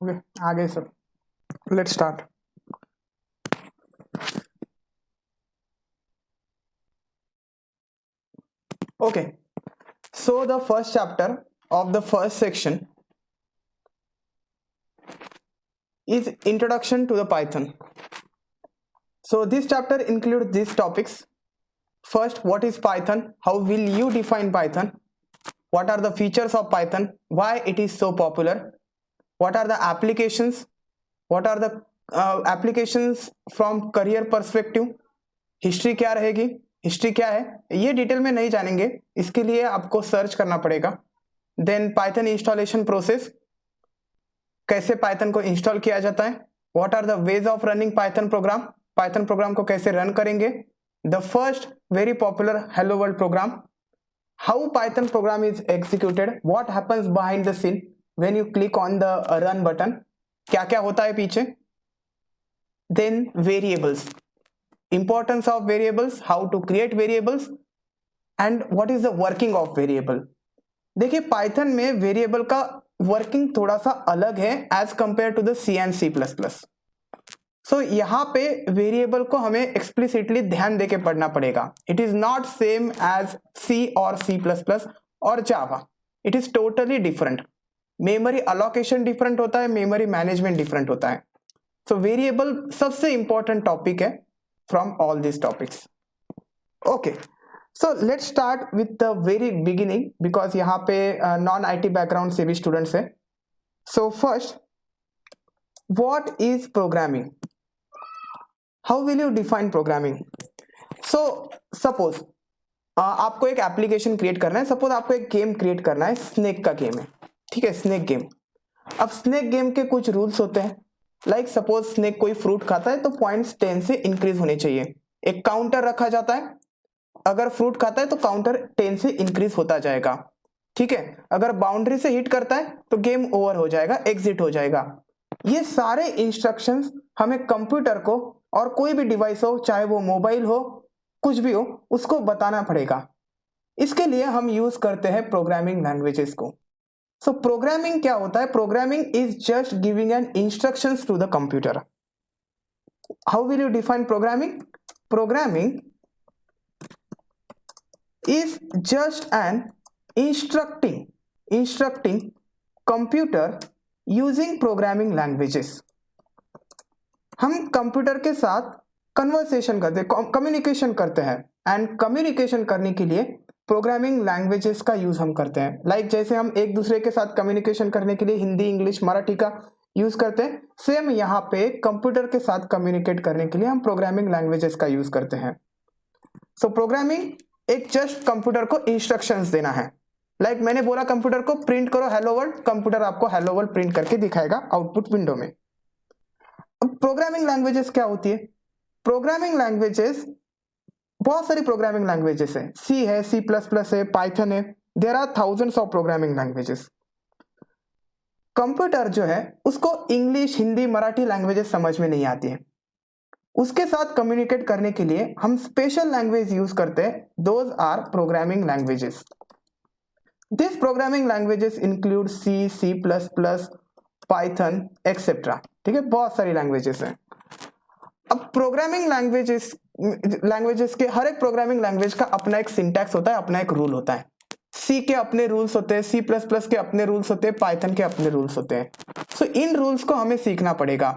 Okay, आगे sir, let's start. Okay, so the first chapter of the first section is introduction to the Python. So this chapter includes these topics. First, what is Python? How will you define Python? What are the features of Python? Why it is so popular? What are the applications? What are the applications from career perspective? History क्या रहेगी, history क्या है, ये detail में नहीं जानेंगे, इसके लिए आपको सर्च करना पड़ेगा. देन पाइथन इंस्टॉलेशन प्रोसेस, कैसे पाइथन को इंस्टॉल किया जाता है. What are the ways of running Python program, Python program को कैसे रन करेंगे. The first very popular hello world program, how Python program is executed, what happens behind the scene when you click on the run button, क्या क्या होता है पीछे. Then variables, importance of variables, how to create variables and what is the working of variable. देखिए Python में variable का working थोड़ा सा अलग है as compare to the C and C plus plus. So यहाँ पे वेरिएबल को हमें एक्सप्लिसिटली ध्यान देके पढ़ना पड़ेगा. It is not same as C और सी प्लस प्लस और Java, it is totally different. Memory allocation different होता है, मेमोरी मैनेजमेंट डिफरेंट होता है. सो वेरिएबल सबसे इंपॉर्टेंट टॉपिक है from all these topics. Okay, so let's start with the very beginning because यहाँ पे non IT background से भी students है. So first, what is programming? How will you define programming? So suppose आपको एक application create करना है, suppose आपको एक गेम क्रिएट करना है, स्नेक का गेम है, ठीक है, स्नेक गेम. अब स्नेक गेम के कुछ रूल्स होते हैं. लाइक सपोज स्नेक कोई फ्रूट खाता है तो पॉइंट्स 10 से इंक्रीज होने चाहिए. एक काउंटर रखा जाता है, अगर फ्रूट खाता है तो काउंटर 10 से इंक्रीज होता जाएगा, ठीक है. अगर बाउंड्री से हिट करता है तो गेम ओवर हो जाएगा, एग्जिट हो जाएगा. ये सारे इंस्ट्रक्शंस हमें कंप्यूटर को और कोई भी डिवाइस हो, चाहे वो मोबाइल हो, कुछ भी हो, उसको बताना पड़ेगा. इसके लिए हम यूज करते हैं प्रोग्रामिंग लैंग्वेजेस को. सो प्रोग्रामिंग क्या होता है? Programming is just giving an instructions to the computer. How will you define programming? Programming is just an instructing computer using programming languages. हम कंप्यूटर के साथ कन्वर्सेशन करते हैं, कम्युनिकेशन करते हैं, एंड कम्युनिकेशन करने के लिए प्रोग्रामिंग लैंग्वेजेस का यूज हम करते हैं. लाइक जैसे हम एक दूसरे के साथ कम्युनिकेशन करने के लिए हिंदी, इंग्लिश, मराठी का यूज करते हैं, सेम यहाँ पे कंप्यूटर के साथ कम्युनिकेट करने के लिए हम प्रोग्रामिंग लैंग्वेजेस का यूज करते हैं. सो प्रोग्रामिंग एक जस्ट कंप्यूटर को इंस्ट्रक्शंस देना है. लाइक मैंने बोला कंप्यूटर को प्रिंट करो हेलो वर्ल्ड, कंप्यूटर आपको हेलो वर्ल्ड प्रिंट करके दिखाएगा आउटपुट विंडो में. अब प्रोग्रामिंग लैंग्वेजेस क्या होती है? प्रोग्रामिंग लैंग्वेजेस, बहुत सारी प्रोग्रामिंग लैंग्वेजेस है. सी है, सी प्लस प्लस है, पाइथन है. There are thousands of programming languages. Computer जो है उसको इंग्लिश, हिंदी, मराठी लैंग्वेजेस समझ में नहीं आती है. उसके साथ कम्युनिकेट करने के लिए हम स्पेशल लैंग्वेज यूज करते हैं. Those are programming languages. This programming languages include C, C plus plus, Python etcetera. ठीक है, बहुत सारी लैंग्वेजेस हैं. अब प्रोग्रामिंग लैंग्वेजेस के हर एक प्रोग्रामिंग लैंग्वेज का अपना एक सिंटैक्स होता है, अपना एक रूल होता है. सी के अपने रूल्स होते हैं, सी प्लस प्लस के अपने रूल्स होते हैं, पाइथन के अपने रूल्स होते हैं. सो इन रूल्स को हमें सीखना पड़ेगा.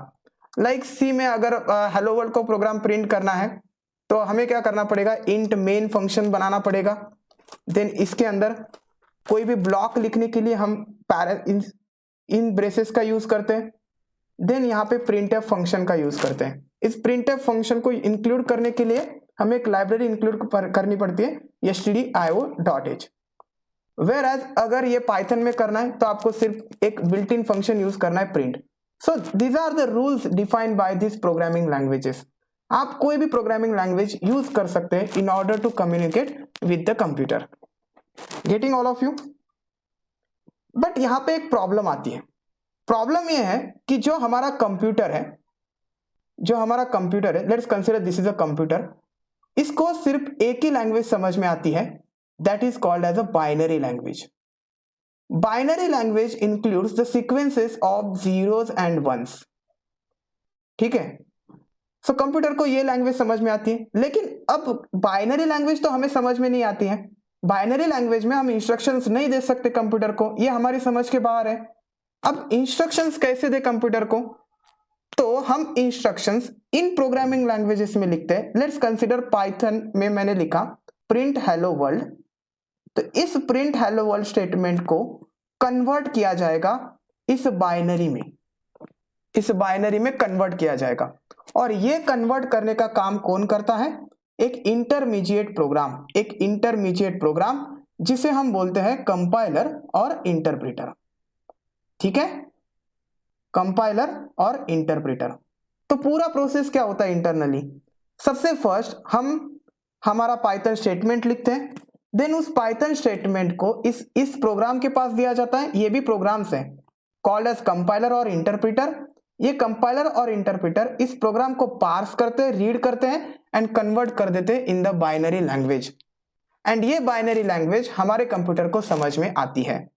लाइक सी में अगर हेलो वर्ल्ड को प्रोग्राम प्रिंट करना है तो हमें क्या करना पड़ेगा? इंट मेन फंक्शन बनाना पड़ेगा. देन इसके अंदर कोई भी ब्लॉक लिखने के लिए हम इन ब्रेसेस का यूज करते हैं. देन यहाँ पे प्रिंटफ फंक्शन का यूज करते हैं. इस प्रिंटफ फंक्शन को इंक्लूड करने के लिए हमें एक लाइब्रेरी इंक्लूड करनी पड़ती है, stdio.h. वेयर एज अगर ये पाइथन में करना है तो आपको सिर्फ एक बिल्ट इन फंक्शन यूज करना है, print. So these are the rules defined by this programming languages. आप कोई भी प्रोग्रामिंग लैंग्वेज यूज कर सकते हैं in order to communicate with the computer. Getting all of you? But यहाँ पे एक प्रॉब्लम आती है. प्रॉब्लम यह है कि जो हमारा कंप्यूटर है, let's consider this is a computer, इसको सिर्फ एक ही लैंग्वेज समझ में आती है, that is called as a binary language. Binary language includes the sequences of zeros and ones. ठीक है, सो कंप्यूटर को ये लैंग्वेज समझ में आती है, लेकिन अब बाइनरी लैंग्वेज तो हमें समझ में नहीं आती है। बाइनरी लैंग्वेज में हम इंस्ट्रक्शंस नहीं दे सकते कंप्यूटर को, ये हमारी समझ के बाहर है। अब इंस्ट्रक्शंस कैसे दे कंप्यूटर को, तो हम इंस्ट्रक्शंस इन प्रोग्रामिंग लैंग्वेजेस में लिखते हैं। लेट्स कंसीडर पाइथन में मैंने लिखा प्रिंट हेलो वर्ल्ड, तो इस प्रिंट हेलो वर्ल्ड स्टेटमेंट को कन्वर्ट किया जाएगा इस बाइनरी में, इस बाइनरी में कन्वर्ट किया जाएगा। और ये कन्वर्ट करने का काम कौन करता है, एक इंटरमीडिएट प्रोग्राम, एक इंटरमीडिएट प्रोग्राम जिसे हम बोलते हैं कंपाइलर और इंटरप्रेटर। ठीक है, कंपाइलर और इंटरप्रेटर। तो पूरा प्रोसेस क्या होता है इंटरनली, सबसे फर्स्ट हम हमारा पाइथन स्टेटमेंट लिखते हैं, देन उस पाइथन स्टेटमेंट को इस प्रोग्राम के पास दिया जाता है। ये भी प्रोग्राम्स हैं कॉल्ड एज कंपाइलर और इंटरप्रेटर। ये कंपाइलर और इंटरप्रेटर इस प्रोग्राम को पार्स करते हैं, रीड करते हैं एंड कन्वर्ट कर देते हैं in the binary language. And ये बाइनरी लैंग्वेज हमारे कंप्यूटर को समझ में आती है।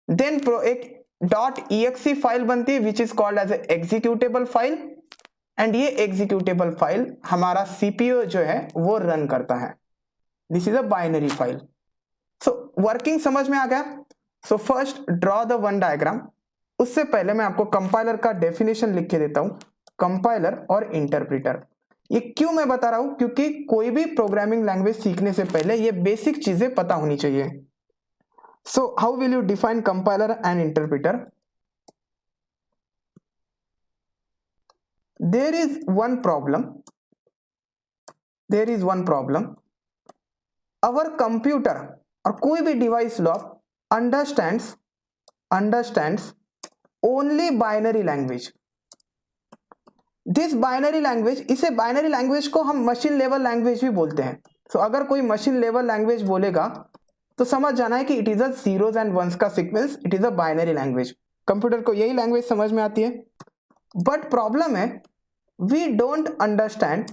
देन एक .exe फाइल बनती है which is called as executable file, and ये एग्जीक्यूटेबल फाइल हमारा सीपीयू जो है वो रन करता है। This is a binary file. So working समझ में आ गया। So first draw the one diagram. उससे पहले मैं आपको कंपाइलर का डेफिनेशन लिख के देता हूं, कंपाइलर और इंटरप्रेटर। ये क्यों मैं बता रहा हूं, क्योंकि कोई भी प्रोग्रामिंग लैंग्वेज सीखने से पहले ये बेसिक चीजें पता होनी चाहिए। सो how will you define compiler and interpreter? there is one problem there is one problem our computer और कोई भी device log understands only binary language. This binary language, इसे बाइनरी लैंग्वेज को हम मशीन लेवल लैंग्वेज भी बोलते हैं। सो अगर कोई मशीन लेवल लैंग्वेज बोलेगा तो समझ जाना है कि it is a zeros and ones का sequence, it is a binary language. Computer को यही लैंग्वेज समझ में आती है। बट प्रॉब्लम है we don't understand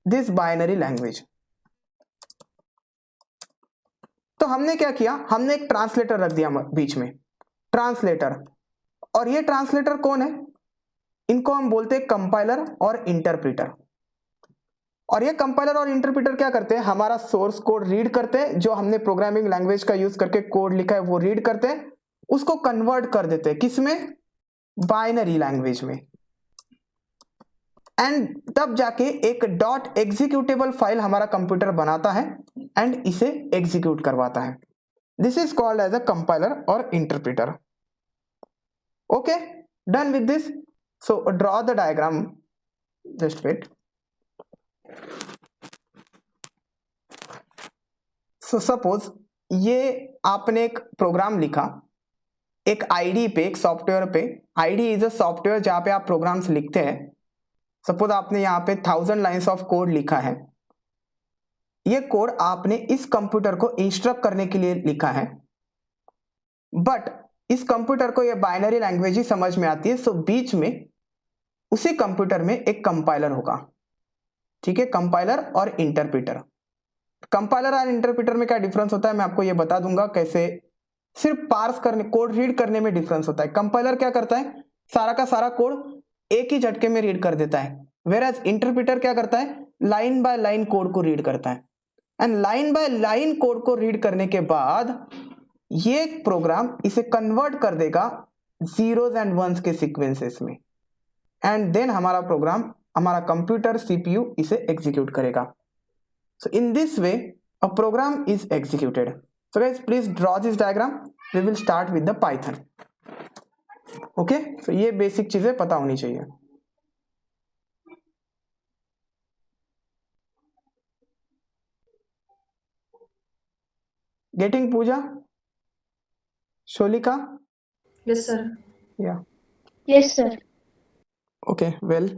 this binary language. तो हमने क्या किया, हमने एक ट्रांसलेटर रख दिया बीच में, ट्रांसलेटर। और ये ट्रांसलेटर कौन है, इनको हम बोलते हैं कंपाइलर और इंटरप्रेटर। और ये कंपाइलर और इंटरप्रेटर क्या करते हैं, हमारा सोर्स कोड रीड करते हैं, जो हमने प्रोग्रामिंग लैंग्वेज का यूज करके कोड लिखा है वो रीड करते हैं, उसको कन्वर्ट कर देते हैं किसमें, बाइनरी लैंग्वेज में। एंड तब जाके एक डॉट एग्जीक्यूटेबल फाइल हमारा कंप्यूटर बनाता है एंड इसे एग्जीक्यूट करवाता है। This is called as a compiler और interpreter. Okay, done with this. So draw the diagram, just wait. So suppose ये आपने एक प्रोग्राम लिखा एक आईडी पे, एक सॉफ्टवेयर पे। आईडी इज अ सॉफ्टवेयर जहां पे आप प्रोग्राम्स लिखते हैं। सपोज आपने यहाँ पे 1000 लाइन्स ऑफ कोड लिखा है। ये कोड आपने इस कंप्यूटर को इंस्ट्रक्ट करने के लिए लिखा है, बट इस कंप्यूटर को ये बाइनरी लैंग्वेज ही समझ में आती है। सो बीच में उसी कंप्यूटर में एक कंपाइलर होगा। ठीक है, कंपाइलर और इंटरप्रेटर। कंपाइलर और इंटरप्रेटर में क्या डिफरेंस होता है मैं आपको ये बता दूंगा कैसे। सिर्फ पार्स करने, कोड रीड करने में डिफरेंस होता है। कंपाइलर क्या करता है, सारा का सारा कोड एक ही झटके में रीड कर देता है, वेयरएज इंटरप्रेटर क्या करता है, लाइन बाय लाइन कोड को रीड करता है। And line by line code को रीड करने के बाद ये प्रोग्राम इसे कन्वर्ट कर देगा जीरोस एंड वंस के सीक्वेंसेस में, एंड देन हमारा प्रोग्राम, हमारा कंप्यूटर सीपीयू इसे एग्जीक्यूट करेगा। So in this way a program is executed. So guys please draw this diagram. We will start with the Python. Okay, so ये basic चीजें पता होनी चाहिए। गेटिंग पूजा, शोलिका? Yes, sir. Yeah. Yes, sir. Okay, well.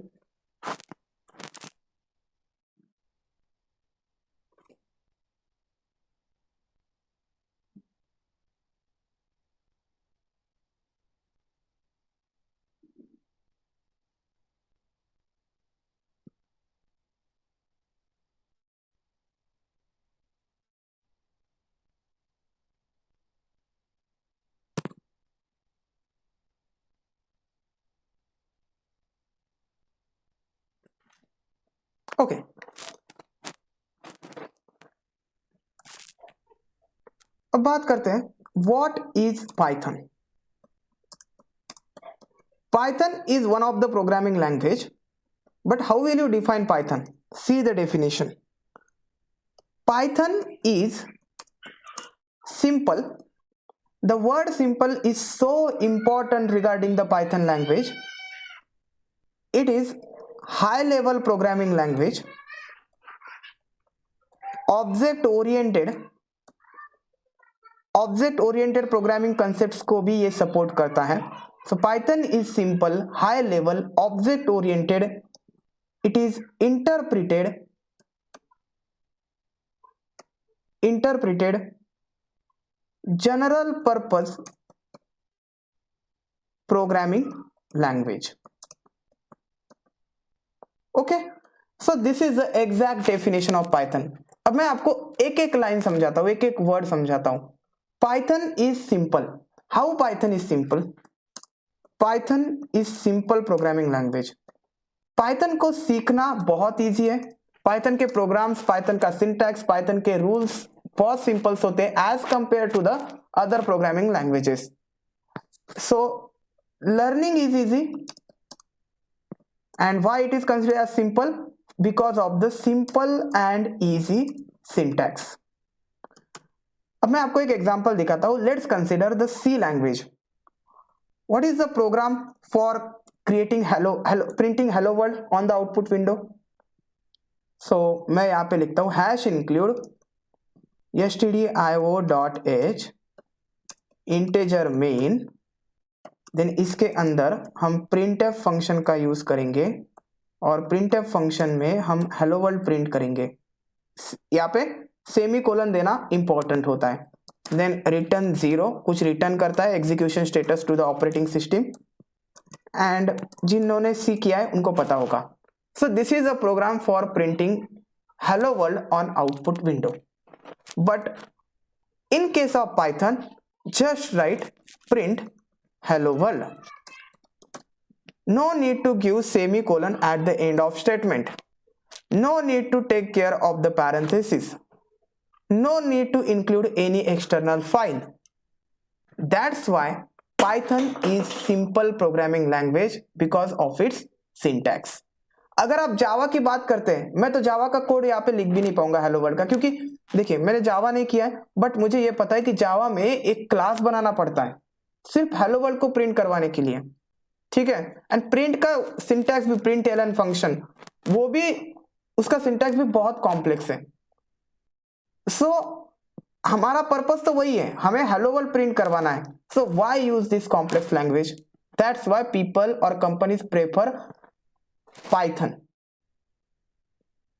Okay अब बात करते हैं what is Python. Python is one of the programming language, but how will you define Python? See the definition. Python is simple. The word simple is so important regarding the Python language. It is high level programming language, object oriented programming concepts को भी ये support करता है. So Python is simple, high level, object oriented. It is interpreted general purpose programming language. Okay, so this is the exact definition of Python. अब मैं आपको एक एक लाइन समझाता हूं, एक एक वर्ड समझाता हूं. Python is simple. How Python is simple? Python is simple programming language. Python को सीखना बहुत इजी है. पाइथन के प्रोग्राम्स, पाइथन का सिंटैक्स, पाइथन के रूल्स बहुत सिंपल्स होते हैं as compare to the other programming languages. So learning is easy. And why it is considered as simple? Because of the simple and easy syntax. अब मैं आपको एक example दिखाता हूं. Let's consider the C language. What is the program for printing hello world on the output window? So मैं यहाँ पे लिखता हूँ hash include stdio.h integer main, then इसके अंदर हम printf फंक्शन का यूज करेंगे और printf फंक्शन में हम hello world प्रिंट करेंगे. यहाँ पे सेमी कोलन देना इंपॉर्टेंट होता है. देन रिटर्न 0 कुछ रिटर्न करता है, execution status to the operating system. And जिन्होंने सी किया है उनको पता होगा. So this is a program for printing hello world on output window. But in case of Python just write print hello world. No need to give semicolon at the end of statement. No need to take care of the parenthesis. No need to include any external file. That's why Python is simple programming language because of its syntax. अगर आप जावा की बात करते हैं, मैं तो जावा का code यहाँ पे लिख भी नहीं पाऊंगा हेलो वर्ल्ड का, क्योंकि देखिए मैंने जावा नहीं किया है, बट मुझे ये पता है कि जावा में एक क्लास बनाना पड़ता है सिर्फ हेलो वर्ल्ड को प्रिंट करवाने के लिए. ठीक है. एंड प्रिंट का सिंटैक्स भी println फंक्शन, वो भी उसका सिंटैक्स भी बहुत कॉम्प्लेक्स है. सो हमारा पर्पस तो वही है, हमें हेलो वर्ल्ड प्रिंट करवाना है. So why use this complex language? That's why people और कंपनीज प्रेफर पाइथन.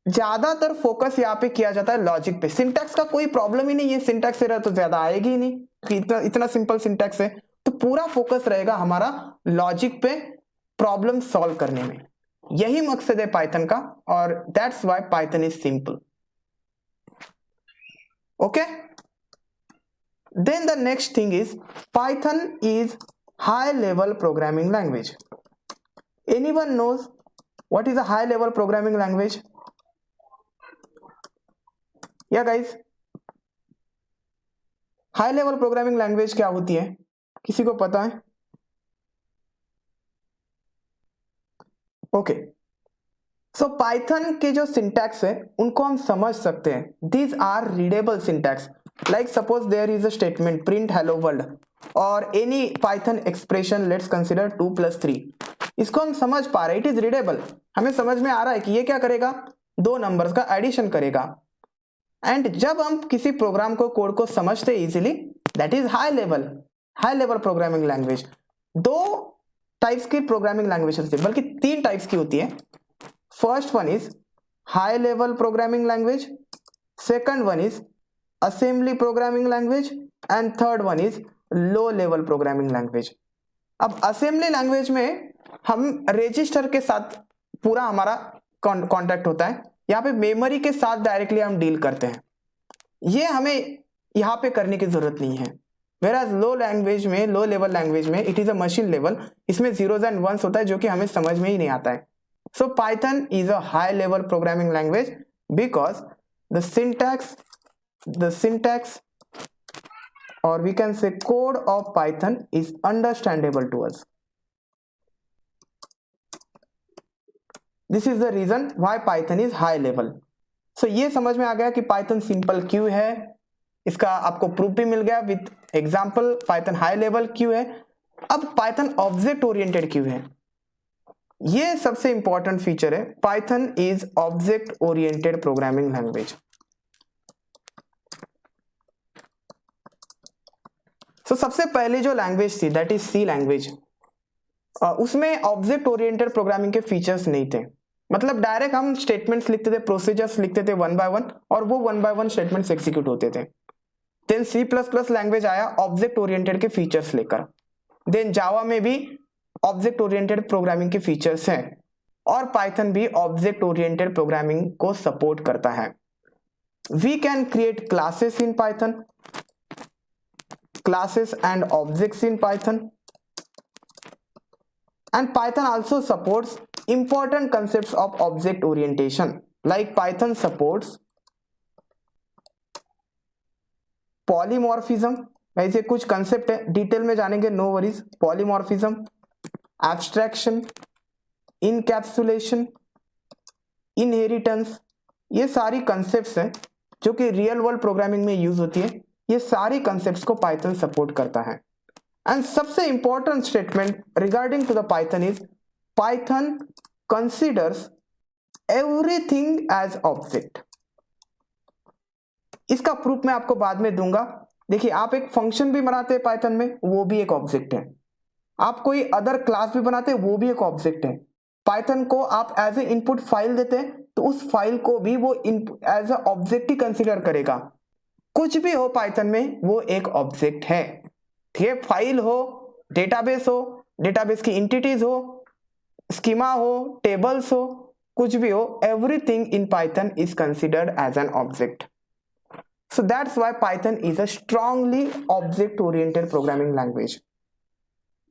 ज्यादातर फोकस यहाँ पे किया जाता है लॉजिक पे. सिंटैक्स का कोई प्रॉब्लम ही नहीं है, सिंटैक्स से तो ज्यादा आएगी ही नहीं कि इतना सिंपल सिंटैक्स है. तो पूरा फोकस रहेगा हमारा लॉजिक पे, प्रॉब्लम सॉल्व करने में. यही मकसद है पाइथन का, और that's why Python is simple. Okay, then the next thing is Python is high level programming language. Anyone knows what is a high level programming language? Yeah guys, high level programming language क्या होती है? किसी को पता है? Okay, सो Python के जो syntax है उनको हम समझ सकते हैं. These are readable syntax. Like suppose there is a statement print hello world और any Python expression. Let's consider 2 + 3. इसको हम समझ पा रहे हैं, इट इज रीडेबल. हमें समझ में आ रहा है कि ये क्या करेगा, दो नंबर्स का एडिशन करेगा. एंड जब हम किसी प्रोग्राम को, कोड को समझते easily, that is high level programming language. दो टाइप्स की प्रोग्रामिंग लैंग्वेज होती है, बल्कि 3 टाइप्स की होती है. First one is high level programming language, second one is assembly programming language, and third one is low level programming language. अब assembly language में हम रजिस्टर के साथ पूरा हमारा कॉन्टैक्ट होता है. यहाँ पे मेमोरी के साथ डायरेक्टली हम डील करते हैं. ये हमें यहाँ पे करने की जरूरत नहीं है. Whereas लो लेवल लैंग्वेज में it is a machine level. इसमें 0s and 1s होता है जो कि हमें समझ में ही नहीं आता है. So Python is a high level programming language because the syntax or we can say code of Python is understandable to us. This is the reason why Python is high level. So ये समझ में आ गया कि Python simple क्यों है, इसका आपको प्रूफ भी मिल गया with example Python high level क्यों है. अब Python ऑब्जेक्ट ओरिएंटेड क्यों है, ये सबसे इंपॉर्टेंट फीचर है. Python is object oriented programming language. तो सबसे पहले जो लैंग्वेज थी दैट इज सी लैंग्वेज, उसमें ऑब्जेक्ट ओरिएंटेड प्रोग्रामिंग के फीचर्स नहीं थे. मतलब डायरेक्ट हम स्टेटमेंट्स लिखते थे, प्रोसीजर्स लिखते थे वन बाय वन, और वो one by one statements execute होते थे. Then C plus plus language आया ऑब्जेक्ट ओरिएंटेड के फीचर्स लेकर. देन जावा में भी ऑब्जेक्ट ओरिएंटेड प्रोग्रामिंग के फीचर्स हैं, और पाइथन भी ऑब्जेक्ट ओरिएंटेड प्रोग्रामिंग को सपोर्ट करता है. We can create classes in Python, classes and objects in Python, and Python also supports important concepts of object orientation, like Python supports polymorphism. ऐसे कुछ concept है, detail में जानेंगे, no worries. Polymorphism, abstraction, encapsulation, inheritance, ये सारी concepts हैं जो कि रियल वर्ल्ड प्रोग्रामिंग में यूज होती है. ये सारी कंसेप्ट्स को पाइथन सपोर्ट करता है. And सबसे important statement regarding to the Python is Python considers everything as object. इसका प्रूफ मैं आपको बाद में दूंगा. देखिए, आप एक फंक्शन भी बनाते हैं पाइथन में, वो भी एक ऑब्जेक्ट है. आप कोई अदर क्लास भी बनाते हैं, वो भी एक ऑब्जेक्ट है. पाइथन को आप एज ए इनपुट फाइल देते हैं, तो उस फाइल को भी वो एज ए ऑब्जेक्ट ही कंसिडर करेगा. कुछ भी हो पाइथन में, वो एक ऑब्जेक्ट है. ये फाइल हो, डेटाबेस हो, डेटाबेस की एंटिटीज हो, स्कीमा हो, टेबल्स हो, कुछ भी हो, everything in Python is considered as an object. So that's why Python is a strongly object oriented programming language.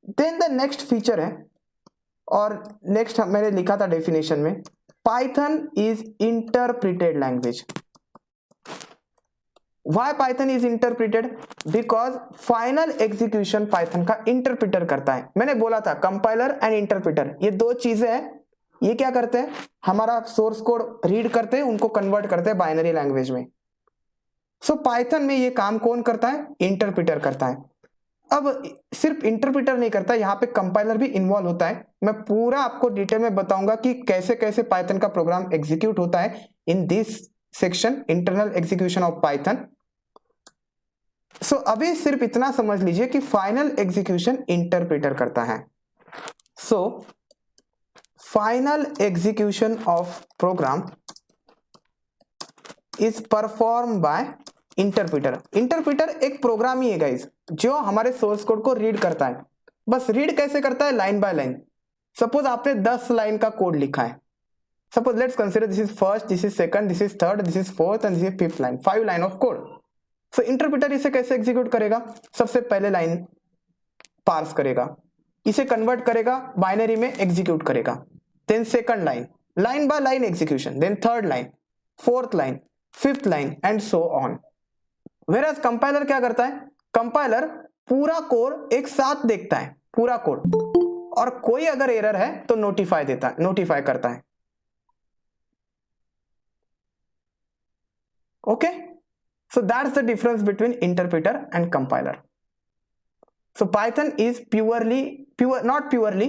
Then the next feature है, और नेक्स्ट मैंने लिखा था डेफिनेशन में, Python is interpreted language. Why Python is interpreted? Because final execution Python का interpreter करता है. मैंने बोला था कंपाइलर एंड इंटरप्रिटर, ये दो चीजें हैं. ये क्या करते हैं, हमारा सोर्स कोड रीड करते हैं, उनको कन्वर्ट करते हैं बाइनरी लैंग्वेज में. सो पाइथन में ये काम कौन करता है, इंटरप्रिटर करता है. अब सिर्फ इंटरप्रिटर नहीं करता, यहाँ पे कंपाइलर भी इन्वॉल्व होता है. मैं पूरा आपको डिटेल में बताऊंगा कि कैसे कैसे पाइथन का प्रोग्राम एग्जीक्यूट होता है in this section, internal execution of Python. So अभी सिर्फ इतना समझ लीजिए कि फाइनल एग्जीक्यूशन इंटरप्रेटर करता है. So final execution of program is perform by interpreter. Interpreter एक प्रोग्राम ही है गाइस, जो हमारे सोर्स कोड को रीड करता है. बस रीड कैसे करता है, लाइन बाय लाइन. सपोज आपने 10 लाइन का कोड लिखा है. Suppose let's consider this is first, this is second, this is third, this is fourth and this is fifth line, 5 line of code. So interpreter इसे कैसे execute करेगा, सबसे पहले line parse करेगा, इसे कन्वर्ट करेगा बाइनरी में, एग्जीक्यूट करेगा. Then second line, line by line execution. Then third line, fourth line, fifth line and so on. Whereas compiler क्या करता है, कंपाइलर पूरा कोड एक साथ देखता है, पूरा कोड, और कोई अगर एरर है तो नोटिफाई करता है. Okay, so that's the difference between interpreter and compiler. So Python is not purely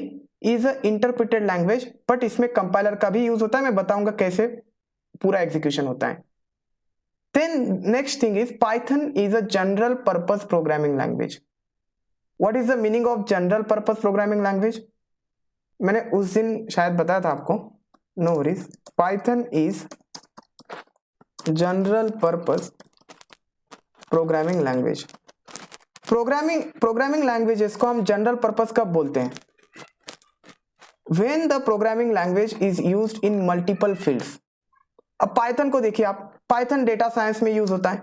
is a interpreted language, but इसमें compiler का भी यूज होता है. मैं बताऊंगा कैसे पूरा एग्जीक्यूशन होता है. Then next thing is Python is a general purpose programming language. What is the meaning of general purpose programming language? मैंने उस दिन शायद बताया था आपको, no worries. Python is general purpose programming language. Programming languages को हम जनरल पर्पस कब बोलते हैं, when the programming language is used in multiple fields. अब पाइथन को देखिए आप, पाइथन डेटा साइंस में यूज होता है,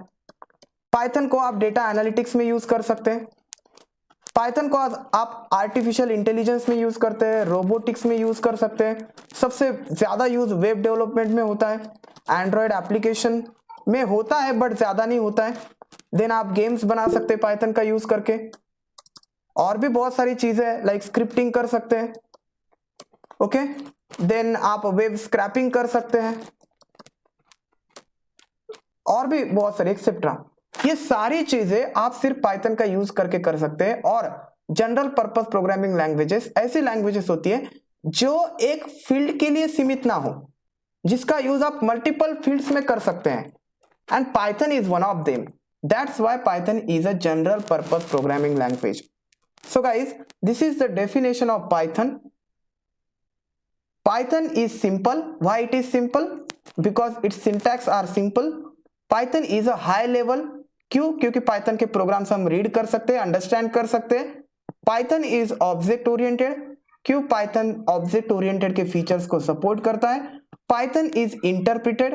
पाइथन को आप डेटा एनालिटिक्स में यूज कर सकते हैं, पाइथन को आप आर्टिफिशियल इंटेलिजेंस में यूज करते हैं, रोबोटिक्स में यूज कर सकते हैं, सबसे ज्यादा यूज वेब डेवलपमेंट में होता है, एंड्रॉयड एप्लीकेशन में होता है बट ज्यादा नहीं होता है। देन आप गेम्स बना सकते हैं पाइथन का यूज करके, और भी बहुत सारी चीजें लाइक स्क्रिप्टिंग कर सकते हैं। ओके, देन आप वेब स्क्रैपिंग कर सकते हैं, और भी बहुत सारे एक्सेट्रा। ये सारी चीजें आप सिर्फ पाइथन का यूज करके कर सकते हैं। और जनरल पर्पस प्रोग्रामिंग लैंग्वेजेस ऐसी लैंग्वेजेस होती है जो एक फील्ड के लिए सीमित ना हो, जिसका यूज आप मल्टीपल फील्ड्स में कर सकते हैं, and Python is one of them. That's why Python is a general purpose programming language. So guys, this is the definition of Python. Python is simple. Why it is simple? Because its syntax are simple. Python is a high level. क्यों? क्योंकि Python के programmes हम read कर सकते हैं, understand कर सकते हैं। Python is object oriented. क्यों? Python ऑब्जेक्ट ओरिएंटेड के फीचर्स को सपोर्ट करता है। Python is interpreted.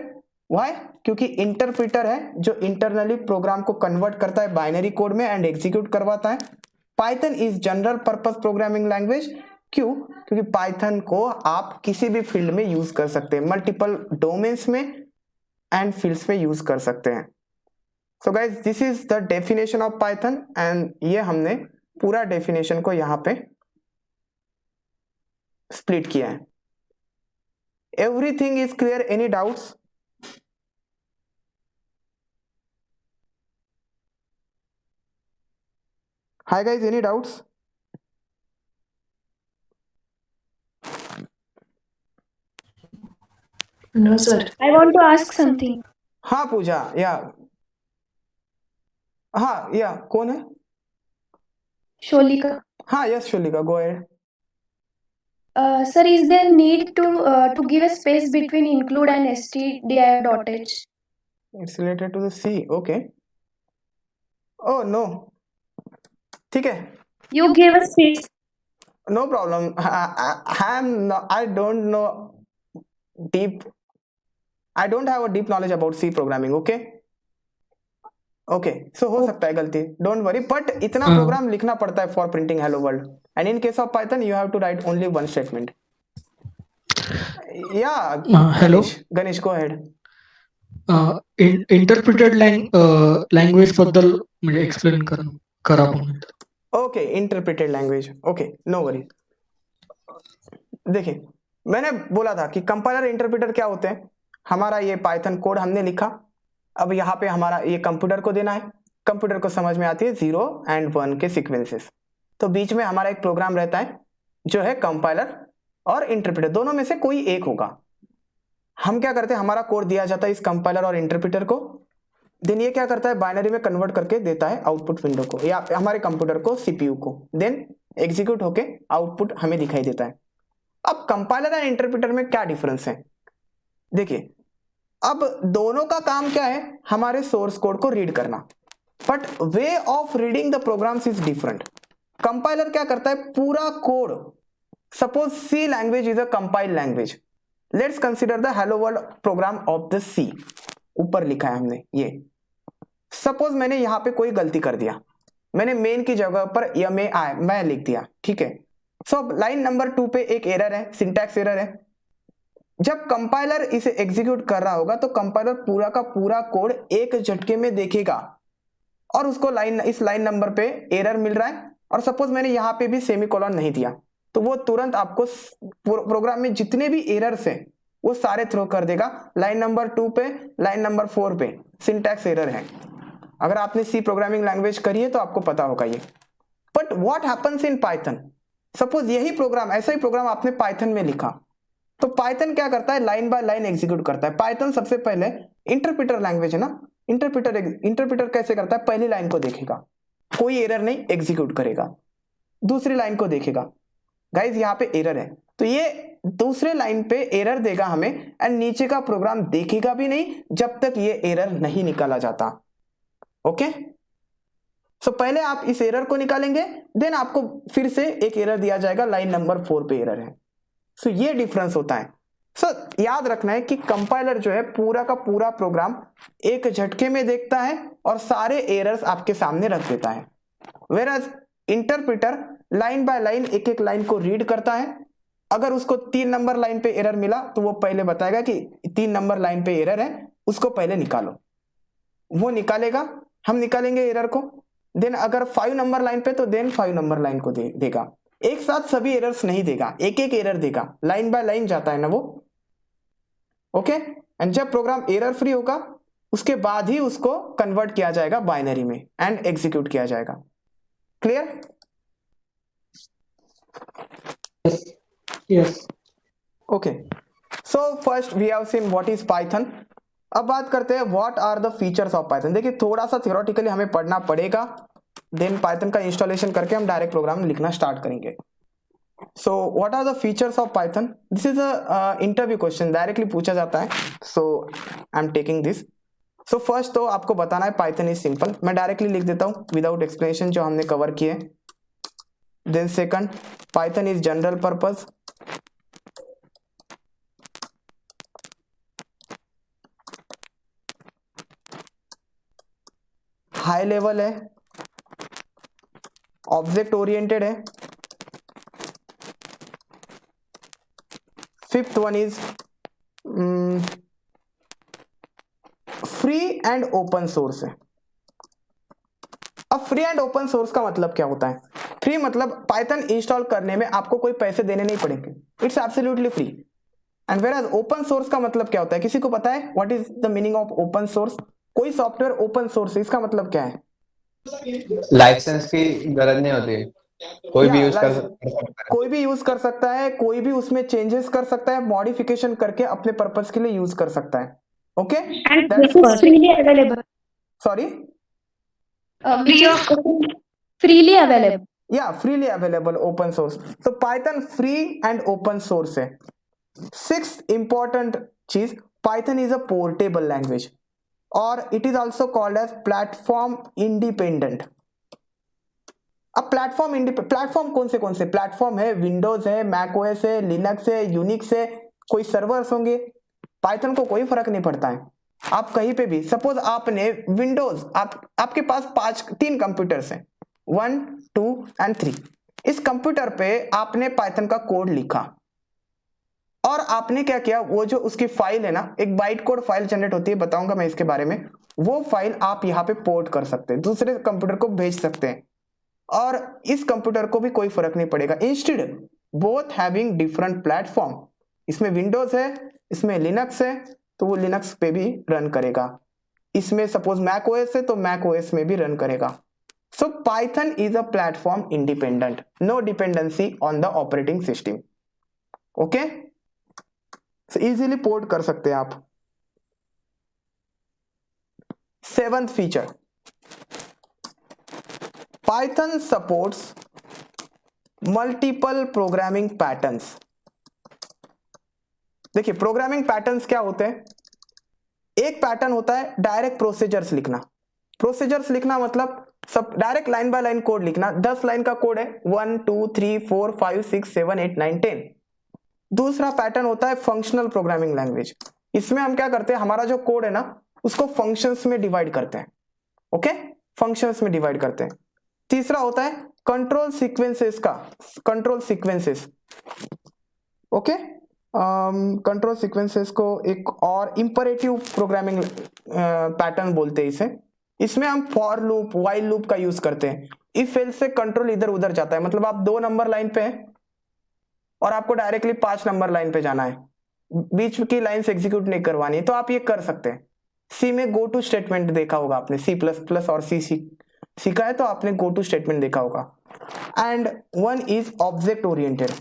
Why? क्योंकि इंटरप्रिटर है जो इंटरनली प्रोग्राम को कन्वर्ट करता है बाइनरी कोड में एंड एग्जीक्यूट करवाता है। Python is general purpose programming language. क्यों? क्योंकि पाइथन को आप किसी भी फील्ड में यूज कर सकते हैं, मल्टीपल डोमेन्स में एंड फील्ड्स में यूज कर सकते हैं। So guys, this is the definition of Python, and ये हमने पूरा डेफिनेशन को यहां पे स्प्लिट किया है। Everything is clear? Any doubts? Hi guys, any doubts? No, sir. I want to ask something. हाँ पूजा, या कौन है? Sholika. हाँ, yes Sholika, go ahead. Sir, is there need to give a space between include and stdio.h? It's related to the C. Okay. Oh no. ठीक है, You gave a space. no problem. I don't know deep. I don't have a deep knowledge about C programming. Okay. Okay. So हो सकता है गलती. Don't worry. But इतना programme लिखना पड़ता है for printing hello world. And in case of Python, you have to write only one statement. Yeah. Hello. Ganesh, go ahead. Interpreted language बद्दल म्हणजे एक्सप्लेन करा म्हणून. Okay, interpreted language. Okay, no worry. देखिए, मैंने बोला था कि कंपाइलर इंटरप्रिटर क्या होते हैं। हमारा ये पाइथन कोड हमने लिखा, अब यहाँ पे हमारा ये कंप्यूटर को देना है। कंप्यूटर को समझ में आती है 0 and 1 के सीक्वेंसेस। तो बीच में हमारा एक प्रोग्राम रहता है जो है कंपाइलर और इंटरप्रिटर, दोनों में से कोई एक होगा। हम क्या करते हैं, हमारा कोड दिया जाता है इस कंपाइलर और इंटरप्रिटर को, देन ये क्या करता है, बाइनरी में कन्वर्ट करके देता है आउटपुट विंडो को या हमारे कंप्यूटर को, सीपीयू को, देन एग्जीक्यूट होके आउटपुट हमें दिखाई देता है। अब कंपाइलर और इंटरप्रिटर में क्या डिफरेंस है? देखिए, अब दोनों का काम क्या है, हमारे सोर्स कोड को रीड करना, but way of reading the programs is different. Compiler क्या करता है, पूरा code, suppose C language is a compile language, let's consider the hello world program of the C, ऊपर लिखा है हमने ये। सपोज मैंने यहां पे कोई गलती कर दिया, मैंने मेन की जगह पर MAI मैं लिख दिया, ठीक है। सो लाइन नंबर 2 पे एक एरर है, सिंटैक्स एरर है। जब कंपाइलर इसे एग्जीक्यूट कर रहा होगा तो कंपाइलर पूरा का पूरा कोड एक झटके में देखेगा और उसको इस लाइन नंबर पे एरर मिल रहा है, और सपोज मैंने यहाँ पे भी सेमीकोलन नहीं दिया, तो वो तुरंत आपको प्रोग्राम में जितने भी एरर्स हैं वो सारे थ्रो कर देगा। लाइन नंबर 2 पे, लाइन नंबर 4 पे सिंटैक्स एरर है। अगर आपने सी प्रोग्रामिंग लैंग्वेज करी है तो आपको पता होगा ये। But what happens in Python, suppose यही प्रोग्राम, ऐसा ही प्रोग्राम आपने पाइथन में लिखा, तो पाइथन क्या करता है, लाइन बाय लाइन एग्जीक्यूट करता है। पाइथन सबसे पहले इंटरप्रिटर लैंग्वेज है ना, इंटरप्रिटर कैसे करता है, पहली लाइन को देखेगा, कोई एरर नहीं, एग्जीक्यूट करेगा, दूसरी लाइन को देखेगा, गाइज यहाँ पे एरर है, तो ये दूसरे लाइन पे एरर देगा हमें, एंड नीचे का प्रोग्राम देखेगा भी नहीं जब तक ये एरर नहीं निकाला जाता। ओके, सो पहले आप इस एरर को निकालेंगे, देन आपको फिर से एक एरर दिया जाएगा, लाइन नंबर 4 पे एरर है। सो ये डिफरेंस होता है। सो याद रखना है कि कंपाइलर जो है पूरा का पूरा प्रोग्राम एक झटके में देखता है और सारे एरर्स आपके सामने रख देता है, whereas interpreter line by line एक एक लाइन को रीड करता है। अगर उसको 3 नंबर लाइन पे एरर मिला तो वो पहले बताएगा कि 3 नंबर लाइन पे एरर है, उसको पहले निकालो। वो निकालेगा, हम निकालेंगे एरर को। देन अगर 5 नंबर लाइन पे तो देन 5 नंबर लाइन को देगा। एक साथ सभी एरर्स नहीं देगा, एक एक एरर देगा, लाइन बाय लाइन जाता है ना वो। ओके, एंड जब प्रोग्राम एरर फ्री होगा उसके बाद ही उसको कन्वर्ट किया जाएगा बाइनरी में एंड एग्जीक्यूट किया जाएगा। Clear? Yes. Okay, so first we have seen what is Python. अब बात करते हैं what are the features of Python. देखिए थोड़ा सा थियोरेटिकली हमें पढ़ना पड़ेगा, देन पाइथन का इंस्टॉलेशन करके हम डायरेक्ट प्रोग्राम लिखना स्टार्ट करेंगे। So what are the features of Python? This is a interview question, directly पूछा जाता है, so I am taking this. So first तो आपको बताना है पाइथन इज सिंपल, मैं डायरेक्टली लिख देता हूँ विदाउट एक्सप्लेनेशन जो हमने कवर किए। Then second, Python is general purpose. High level है, ऑब्जेक्ट ओरिएंटेड है। Fifth one is free and open source है। अब फ्री एंड ओपन सोर्स का मतलब क्या होता है? फ्री मतलब पाइथन इंस्टॉल करने में आपको कोई पैसे देने नहीं पड़ेंगे, it's absolutely free. And whereas open source का मतलब क्या होता है? किसी को पता है what is the meaning of open source? कोई सॉफ्टवेयर ओपन सोर्स है, इसका मतलब क्या है? लाइसेंस की गरज नहीं होती, कोई भी यूज कर सकता है। कोई भी यूज कर सकता है, कोई भी उसमें चेंजेस कर सकता है, मॉडिफिकेशन करके अपने पर्पस के लिए यूज कर सकता है। Okay, And this is freely available. Sorry, Which is freely available. या फ्रीली अवेलेबल ओपन सोर्स। तो Python free and open source है। सिक्स्थ इंपॉर्टेंट चीज, Python is a portable language और it is also called as platform independent. अब platform कौन से platform है? Windows है, मैक ओएस है, लिनक्स है, यूनिक्स है, कोई सर्वर्स होंगे, पाइथन को कोई फर्क नहीं पड़ता है। आप कहीं पे भी, सपोज आपने विंडोज, आपके पास 3 कंप्यूटर्स हैं, 1, 2 एंड 3। इस कंप्यूटर पे आपने पाइथन का कोड लिखा और आपने क्या किया, वो जो उसकी फाइल है ना, एक बाइट कोड फाइल जनरेट होती है, बताऊंगा मैं इसके बारे में। वो फाइल आप यहाँ पे पोर्ट कर सकते हैं, दूसरे कंप्यूटर को भेज सकते हैं और इस कंप्यूटर को भी कोई फर्क नहीं पड़ेगा। Instead both having different platform, इसमें विंडोज है, इसमें लिनक्स है, तो वो लिनक्स पे भी रन करेगा। इसमें सपोज मैक ओएस है तो मैक ओएस में भी रन करेगा। So Python is a platform independent, no dependency on the operating system. Okay, so easily port कर सकते हैं आप। 7th feature, Python supports multiple programming patterns. देखिए प्रोग्रामिंग पैटर्न्स क्या होते हैं? एक पैटर्न होता है डायरेक्ट प्रोसीजर्स लिखना। प्रोसीजर्स लिखना मतलब सब direct line by line code लिखना। 10 लाइन का कोड है, 1 2 3 4 5 6 7 8 9 10। दूसरा पैटर्न होता है फंक्शनल प्रोग्रामिंग लैंग्वेज। इसमें हम क्या करते हैं, हमारा जो कोड है ना उसको फंक्शंस में डिवाइड करते हैं। ओके, फंक्शंस में डिवाइड करते हैं। तीसरा होता है कंट्रोल सीक्वेंसेस का, control sequences. Okay, control sequences को एक और इंपरेटिव प्रोग्रामिंग पैटर्न बोलते हैं इसे। इसमें हम फॉर लूप, व्हाइल लूप का यूज करते हैं। इफ एल्स से कंट्रोल इधर उधर जाता है, मतलब आप 2 नंबर लाइन पे हैं और आपको डायरेक्टली 5 नंबर लाइन पे जाना है, बीच की लाइन से एग्जीक्यूट नहीं करवानी है, तो आप ये कर सकते हैं। सी में गो टू स्टेटमेंट देखा होगा आपने, C++ और सी सीखा है तो आपने गो टू स्टेटमेंट देखा होगा। And one is object oriented.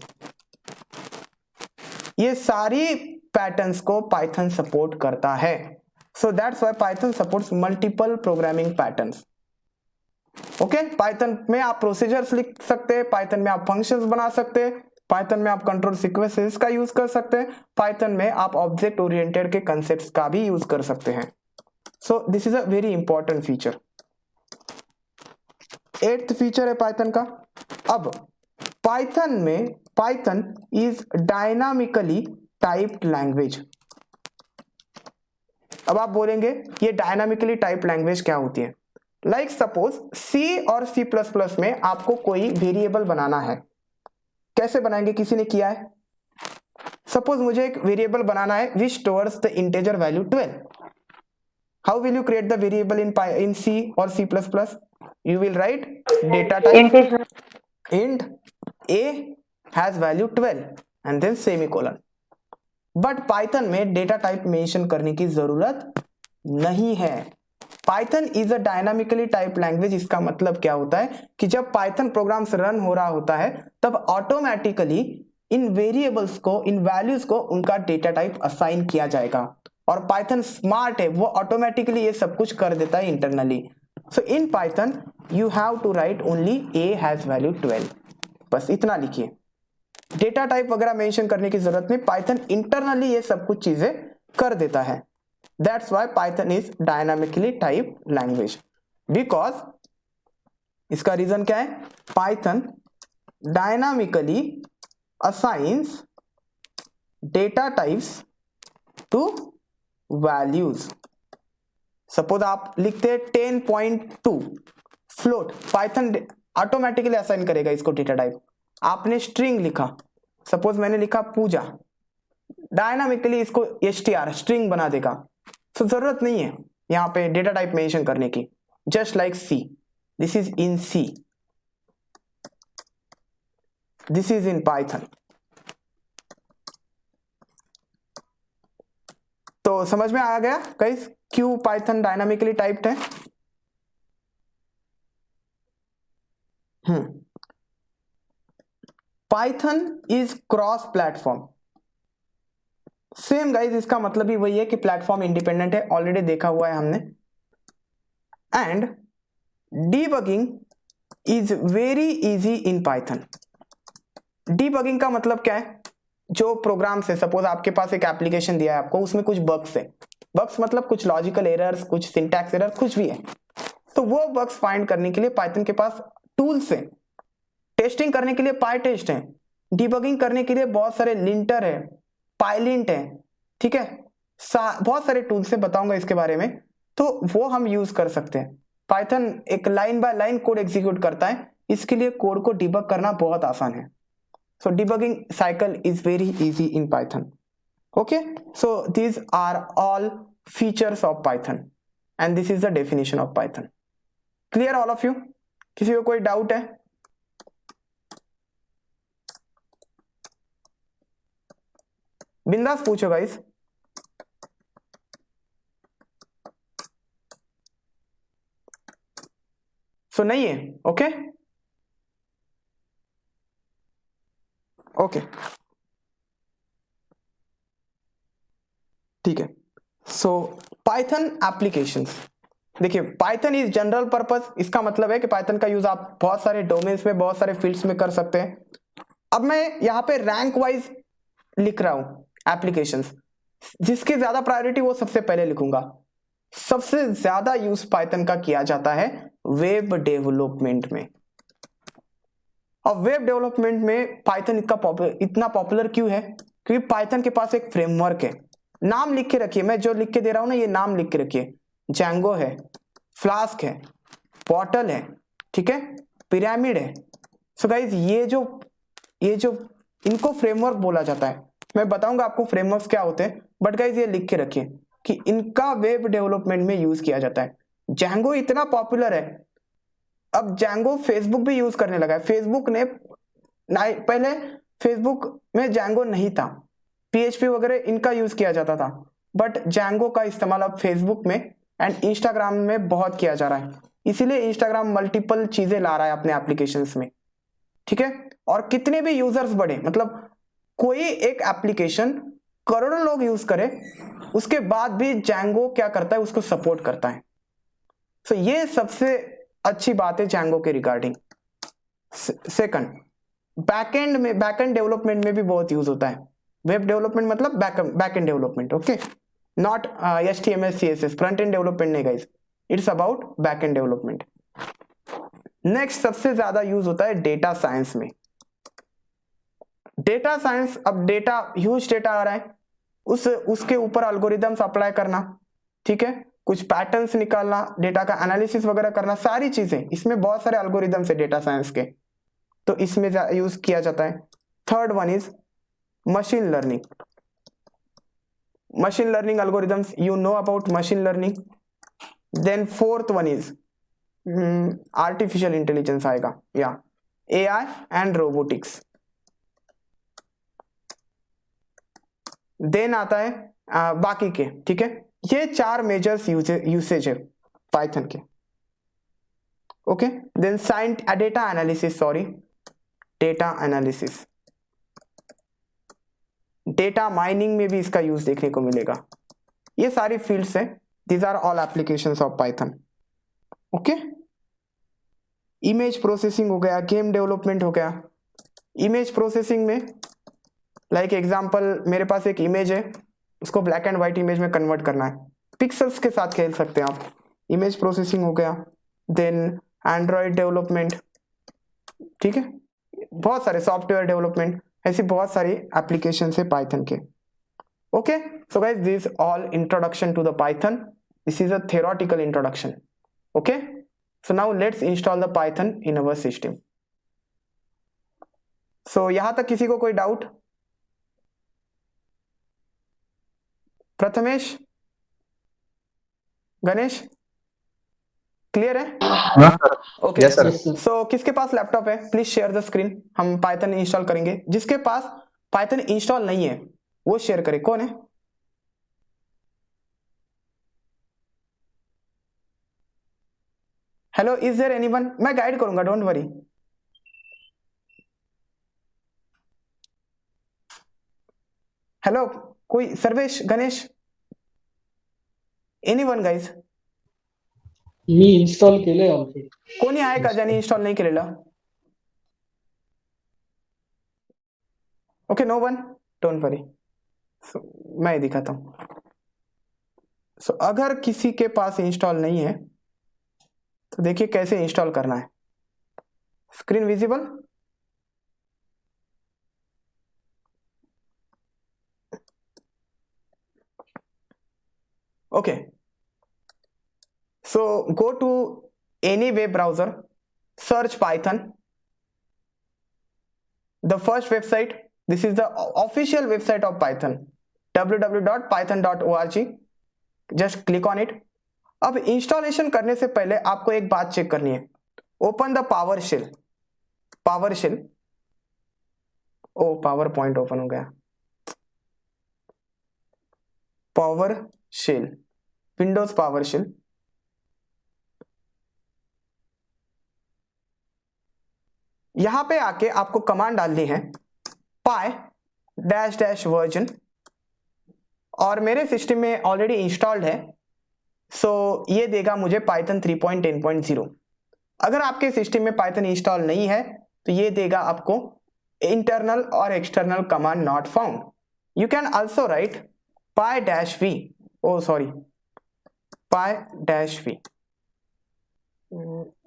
ये सारी पैटर्न्स को पाइथन सपोर्ट करता है। सो that's why Python supports multiple programming patterns. Okay, Python में आप प्रोसीजर्स लिख सकते हैं, पाइथन में आप फंक्शंस बना सकते हैं, पाइथन में आप कंट्रोल सीक्वेंसेस का यूज कर सकते हैं, पाइथन में आप ऑब्जेक्ट ओरिएंटेड के कंसेप्ट्स का भी यूज कर सकते हैं। सो this is a very important feature. 8th feature है पाइथन का। अब पाइथन में, Python is dynamically typed language. अब आप बोलेंगे ये डायनामिकली टाइप्ड लैंग्वेज क्या होती है? लाइक सपोज सी और सी प्लस प्लस में आपको कोई वेरिएबल बनाना है, कैसे बनाएंगे, किसी ने किया है? सपोज मुझे एक वेरिएबल बनाना है which stores the integer value 12. How will you create the variable in C और C plus plus? You will write data type int a has value 12 and then semicolon. But Python में data type mention करने की जरूरत नहीं है. Python is a dynamically typed language. इसका मतलब क्या होता है कि जब Python प्रोग्राम्स रन हो रहा होता है तब ऑटोमेटिकली इन वेरिएबल्स को, इन वैल्यूज को उनका डेटा टाइप असाइन किया जाएगा. और Python स्मार्ट है, वो ऑटोमेटिकली ये सब कुछ कर देता है internally. So in Python you have to write only a has value 12. बस इतना लिखिए, डेटा टाइप वगैरह मेंशन करने की जरूरत नहीं. Python इंटरनली ये सब कुछ चीजें कर देता है. That's why Python is dynamically typed language. Because इसका रीजन क्या है? Python dynamically assigns data types to values. Suppose आप लिखते हैं 10.2 फ्लोट, पाइथन ऑटोमेटिकली असाइन करेगा इसको डेटा टाइप. आपने स्ट्रिंग लिखा, सपोज मैंने लिखा पूजा, डायनामिकली इसको str स्ट्रिंग बना देगा. तो जरूरत नहीं है यहाँ पे डेटा टाइप मेंशन करने की. Just like C, this is in C, this is in Python. तो समझ में आ गया गाइस क्यों पाइथन डायनामिकली टाइप्ड है? Python is cross platform. Same guys, इसका मतलब भी वही है कि प्लेटफॉर्म इंडिपेंडेंट है, ऑलरेडी देखा हुआ है हमने. And debugging is very easy in Python. Debugging का मतलब क्या है? जो प्रोग्राम से, सपोज आपके पास एक एप्लीकेशन दिया है आपको, उसमें कुछ बग्स है. बग्स मतलब कुछ लॉजिकल एरर्स, कुछ सिंटैक्स एरर, कुछ भी है. तो वो बग्स फाइंड करने के लिए पाइथन के पास टूल्स है. टेस्टिंग करने के लिए पाइटेस्ट है. डिबगिंग करने के लिए बहुत सारे लिंटर है, पाइलिंट है. ठीक है, बहुत सारे टूल्स है, बताऊंगा इसके बारे में. तो वो हम यूज कर सकते हैं. पाइथन एक line by line code execute करता है, इसके लिए कोड को डिबग करना बहुत आसान है. So debugging cycle is very easy in Python. Okay, so these are all features of Python and this is the definition of Python. Clear all of you? किसी को कोई डाउट है? बिंदास पूछो गाइस. सो नहीं है? ओके ओके ठीक है. सो पाइथन एप्लीकेशंस, देखिए पाइथन इज जनरल पर्पस. इसका मतलब है कि पाइथन का यूज आप बहुत सारे डोमेन्स में, बहुत सारे फील्ड्स में कर सकते हैं. अब मैं यहाँ पे रैंक वाइज लिख रहा हूं एप्लीकेशंस, जिसकी ज्यादा प्रायोरिटी वो सबसे पहले लिखूंगा. सबसे ज्यादा यूज पाइथन का किया जाता है वेब डेवलपमेंट में. और वेब डेवलपमेंट में पाइथन इतना पॉपुलर क्यों है? क्योंकि पाइथन के पास एक फ्रेमवर्क है. नाम लिख के रखिए, मैं जो लिख के दे रहा हूं ना, ये नाम लिख के रखिए. जैंगो है, फ्लास्क है, पोर्टल है, ठीक है, पिरामिड है. सो गाइज ये जो इनको फ्रेमवर्क बोला जाता है. मैं बताऊंगा आपको फ्रेमवर्क्स क्या होते हैं, बट गाइज ये लिख के रखिए कि इनका वेब डेवलपमेंट में यूज किया जाता है. जैंगो इतना पॉपुलर है, अब जैंगो फेसबुक भी यूज करने लगा है. फेसबुक ने पहले फेसबुक में जैंगो नहीं था, PHP वगैरह इनका यूज किया जाता था, बट जैंगो का इस्तेमाल अब फेसबुक में एंड इंस्टाग्राम में बहुत किया जा रहा है. इसीलिए इंस्टाग्राम मल्टीपल चीजें ला रहा है अपने एप्लीकेशंस में. ठीक है, और कितने भी यूजर्स बढ़े, मतलब कोई एक एप्लीकेशन करोड़ों लोग यूज करे, उसके बाद भी जैंगो क्या करता है, उसको सपोर्ट करता है. तो ये सबसे अच्छी बात है जैंगो के रिगार्डिंग. सेकंड, बैकएंड डेवलपमेंट में भी बहुत यूज होता है. वेब डेवलपमेंट मतलब backend development, okay, not HTML CSS. Front end development नहीं guys, it's about backend development. Next सबसे ज्यादा यूज होता है डेटा साइंस में. डेटा साइंस, अब डेटा, ह्यूज डेटा आ रहा है, उसके ऊपर एल्गोरिदम्स अप्लाई करना. ठीक है, कुछ पैटर्न्स निकालना, डेटा का एनालिसिस वगैरह करना, सारी चीजें, इसमें बहुत सारे एल्गोरिदम्स है डेटा साइंस के, तो इसमें यूज किया जाता है। Third one is machine learning. Machine learning algorithms, you know about machine learning. Then fourth one is artificial intelligence आएगा, या एआई एंड रोबोटिक्स। देन आता है बाकी के, ठीक है। ये 4 मेजर्स यूसेज है पाइथन के। Okay, then data analysis, sorry data analysis, data mining में भी इसका यूज देखने को मिलेगा। ये सारी फील्ड्स है, these are all applications of Python. Okay, image processing हो गया, गेम डेवलपमेंट हो गया। इमेज प्रोसेसिंग में लाइक एग्जांपल, मेरे पास एक इमेज है, उसको ब्लैक एंड व्हाइट इमेज में कन्वर्ट करना है, पिक्सेल्स के साथ खेल सकते हैं आप, इमेज प्रोसेसिंग हो गया। देन एंड्रॉयड डेवलपमेंट, ठीक है, बहुत सारे सॉफ्टवेयर डेवलपमेंट, ऐसी बहुत सारी एप्लीकेशन है पाइथन के। Okay, so guys this all introduction to the Python, this is a theoretical introduction. Okay, so now let's install the Python in our system. So यहां तक किसी को कोई डाउट? प्रथमेश, गणेश, क्लियर है? Okay, Yes, sir. सो किसके पास laptop है, please share the screen, हम Python install करेंगे। जिसके पास पाइथन इंस्टॉल नहीं है वो शेयर करे। कौन है? Hello, is there anyone? मैं गाइड करूंगा, डोंट वरी। हेलो, कोई? Sarvesh, Ganesh, anyone guys? मी इन्स्टॉल केलंय ऑलरेडी. कोणी आहे का ज्याने इन्स्टॉल नहीं केलेलं? Okay, no one, don't worry, मैं दिखाता हूं। सो अगर किसी के पास इंस्टॉल नहीं है तो देखिए कैसे इंस्टॉल करना है। Screen visible? Okay, so go to any web browser, search Python, the first website, this is the official website of Python, www.python.org, just click on it. अब इंस्टॉलेशन करने से पहले आपको एक बात चेक करनी है, open the PowerShell. PowerShell, oh PowerPoint open हो गया। PowerShell, Windows PowerShell. यहां पे आके आपको कमांड डालनी है पाई डैश डैश वर्जन, और मेरे सिस्टम में ऑलरेडी इंस्टॉल्ड है, सो ये देगा मुझे पाइथन 3.10.0। अगर आपके सिस्टम में पाइथन इंस्टॉल नहीं है तो ये देगा आपको इंटरनल और external command not found. You can also write py dash v, oh sorry, py dash v,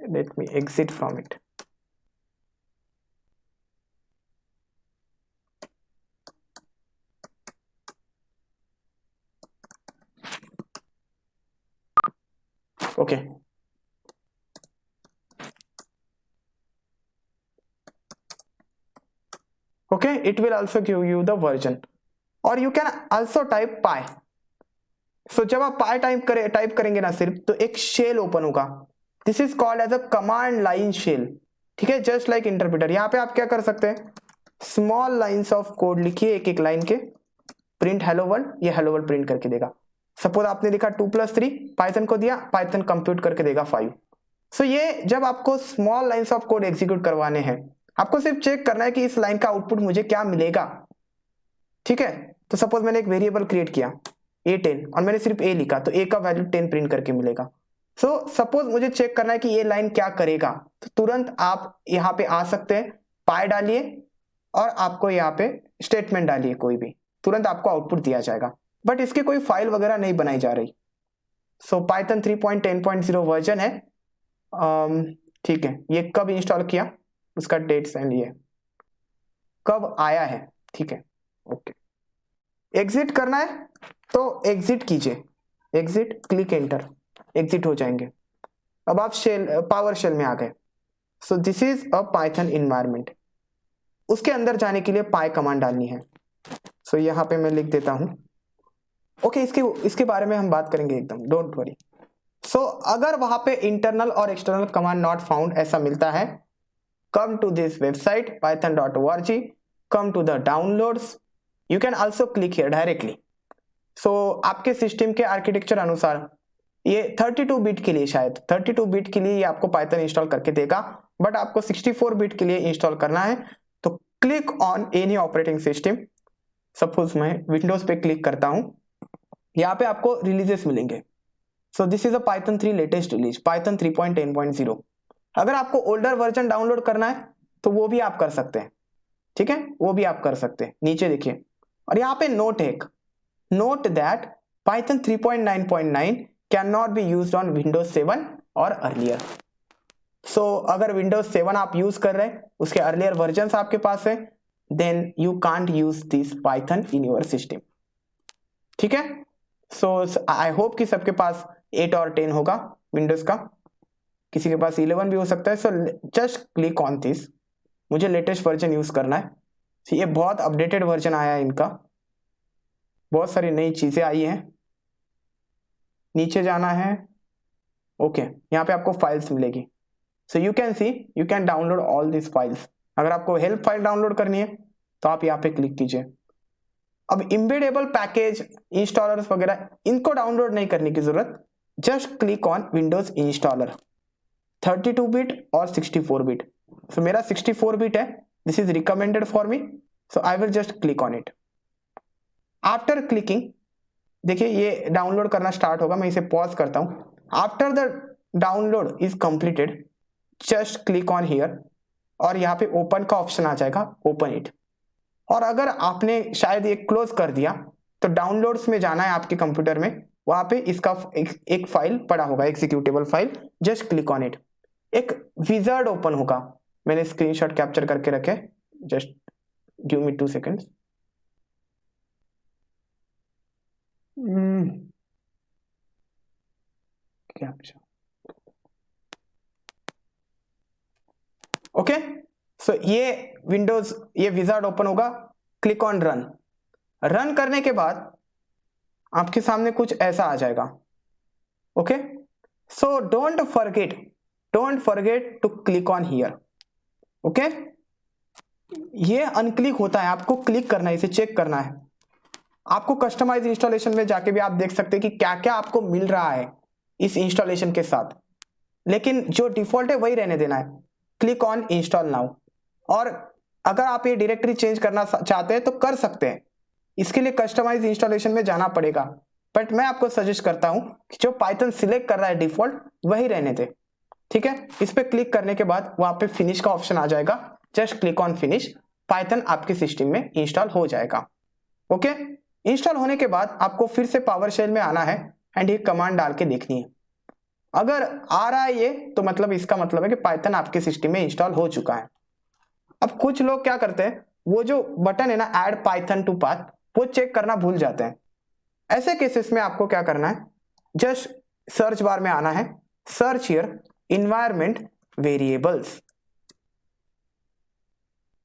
let me exit from it. Okay, okay, it will also give you the version, or you can also type pi. So जब आप pi type करेंगे ना सिर्फ, तो एक shell open होगा, this is called as a command line shell, ठीक है, जस्ट लाइक इंटरप्रेटर। यहाँ पे आप क्या कर सकते हैं, स्मॉल लाइन्स ऑफ कोड लिखिए, एक एक लाइन के, प्रिंट हेलो वर्ल्ड, ये हेलो वर्ल्ड प्रिंट करके देगा। सपोज आपने लिखा 2+3, पाइथन को दिया, पाइथन कंप्यूट करके देगा 5। सो ये जब आपको small lines of code execute करवाने हैं, आपको सिर्फ चेक करना है कि इस लाइन का आउटपुट मुझे क्या मिलेगा, ठीक है। तो सपोज मैंने एक वेरिएबल क्रिएट किया A10 और मैंने सिर्फ A लिखा, तो A का वैल्यू 10 प्रिंट करके मिलेगा। सो सपोज मुझे चेक करना है कि ये लाइन क्या करेगा, तो तुरंत आप यहाँ पे आ सकते हैं, पाई डालिए और आपको यहाँ पे स्टेटमेंट डालिए कोई भी, तुरंत आपको आउटपुट दिया जाएगा। बट इसकी कोई फाइल वगैरह नहीं बनाई जा रही। सो पाइथन 3.10.0 वर्जन है, ठीक है। ये कब इंस्टॉल किया, उसका डेट्स एंड ये कब आया है, ठीक है। ओके, एग्जिट करना है तो एग्जिट कीजिए, एग्जिट, क्लिक एंटर, एग्जिट हो जाएंगे। अब आप पावर शेल में आ गए। सो this is a Python environment. उसके अंदर जाने के लिए पाई कमांड डालनी है। सो यहाँ पे मैं लिख देता हूँ। ओके, इसके बारे में हम बात करेंगे एकदम, डोंट वरी। सो अगर वहां पे इंटरनल और एक्सटर्नल कमांड नॉट फाउंड ऐसा मिलता है, come to this website python.org, come to the downloads, you can also click here directly. So आपके सिस्टम के आर्किटेक्चर अनुसार ये 32 बिट के लिए, शायद 32 बिट के लिए ये आपको पाइथन इंस्टॉल करके देगा, बट आपको 64 बिट के लिए इंस्टॉल करना है। तो click on any operating system. Suppose मैं विंडोज पे क्लिक करता हूं, यहाँ पे आपको रिलीजेस मिलेंगे। सो this is a Python 3 latest release, Python 3.10.0। अगर आपको ओल्डर वर्जन डाउनलोड करना है तो वो भी आप कर सकते हैं, ठीक है, वो भी आप कर सकते हैं। नीचे देखिए, और यहाँ पे नोट है एक, note that Python 3.9.9 can not be used on Windows 7 और अर्लियर। सो अगर विंडोज 7 आप यूज कर रहे हैं, उसके अर्लियर वर्जन आपके पास है, then you can't use this Python in your system, ठीक है। सो आई होप कि सबके पास 8 और 10 होगा विंडोज का, किसी के पास 11 भी हो सकता है। So just click on this. मुझे लेटेस्ट वर्जन यूज करना है। ये बहुत अपडेटेड वर्जन आया है इनका, बहुत सारी नई चीजें आई हैं। नीचे जाना है, ओके, यहाँ पे आपको फाइल्स मिलेगी। So you can see, you can download all this files. अगर आपको हेल्प फाइल डाउनलोड करनी है तो आप यहाँ पे क्लिक कीजिए। अब इम्बेडेबल पैकेज, इंस्टॉलर्स वगैरह, इनको डाउनलोड नहीं करने की जरूरत, just click on Windows installer, 32 bit और 64 बिट। सो मेरा 64 बिट है, this is recommended for me, so I will just click on it. After clicking, देखिए ये डाउनलोड करना स्टार्ट होगा। मैं इसे पॉज करता हूं। After the download is completed, just click on here, और यहाँ पे ओपन का ऑप्शन आ जाएगा, ओपन इट। और अगर आपने शायद ये क्लोज कर दिया तो डाउनलोड्स में जाना है आपके कंप्यूटर में, वहां पे इसका एक फाइल पड़ा होगा, executable file, just click on it. एक विजार्ड ओपन होगा, मैंने स्क्रीनशॉट कैप्चर करके रखे, just give me 2 seconds. Capture, okay. So ये विंडोज, ये विजार्ड ओपन होगा, क्लिक ऑन रन। रन करने के बाद आपके सामने कुछ ऐसा आ जाएगा, okay. So don't forget to click on here, okay. ये अनक्लिक होता है, आपको क्लिक करना है, इसे चेक करना है। आपको कस्टमाइज इंस्टॉलेशन में जाके भी आप देख सकते हैं कि क्या क्या आपको मिल रहा है इस इंस्टॉलेशन के साथ, लेकिन जो डिफॉल्ट है वही रहने देना है। Click on install now. और अगर आप ये डायरेक्टरी चेंज करना चाहते हैं तो कर सकते हैं, इसके लिए कस्टमाइज इंस्टॉलेशन में जाना पड़ेगा, बट मैं आपको सजेस्ट करता हूं कि जो पाइथन सिलेक्ट कर रहा है डिफॉल्ट वही रहने दे, ठीक है। इस पे क्लिक करने के बाद वहां पे फिनिश का ऑप्शन आ जाएगा, just click on finish. Python आपके सिस्टम में इंस्टॉल हो जाएगा, ओके। इंस्टॉल होने के बाद आपको फिर से पावर शेल में आना है एंड ये कमांड डाल के देखनी है। अगर आ रहा है ये, तो मतलब इसका मतलब है कि पाइथन आपके सिस्टम में इंस्टॉल हो चुका है। अब कुछ लोग क्या करते हैं, वो जो बटन है ना, ऐड पाइथन टू पाथ, वो चेक करना भूल जाते हैं। ऐसे केसेस में आपको क्या करना है, जस्ट सर्च बार में आना है, search here environment variables.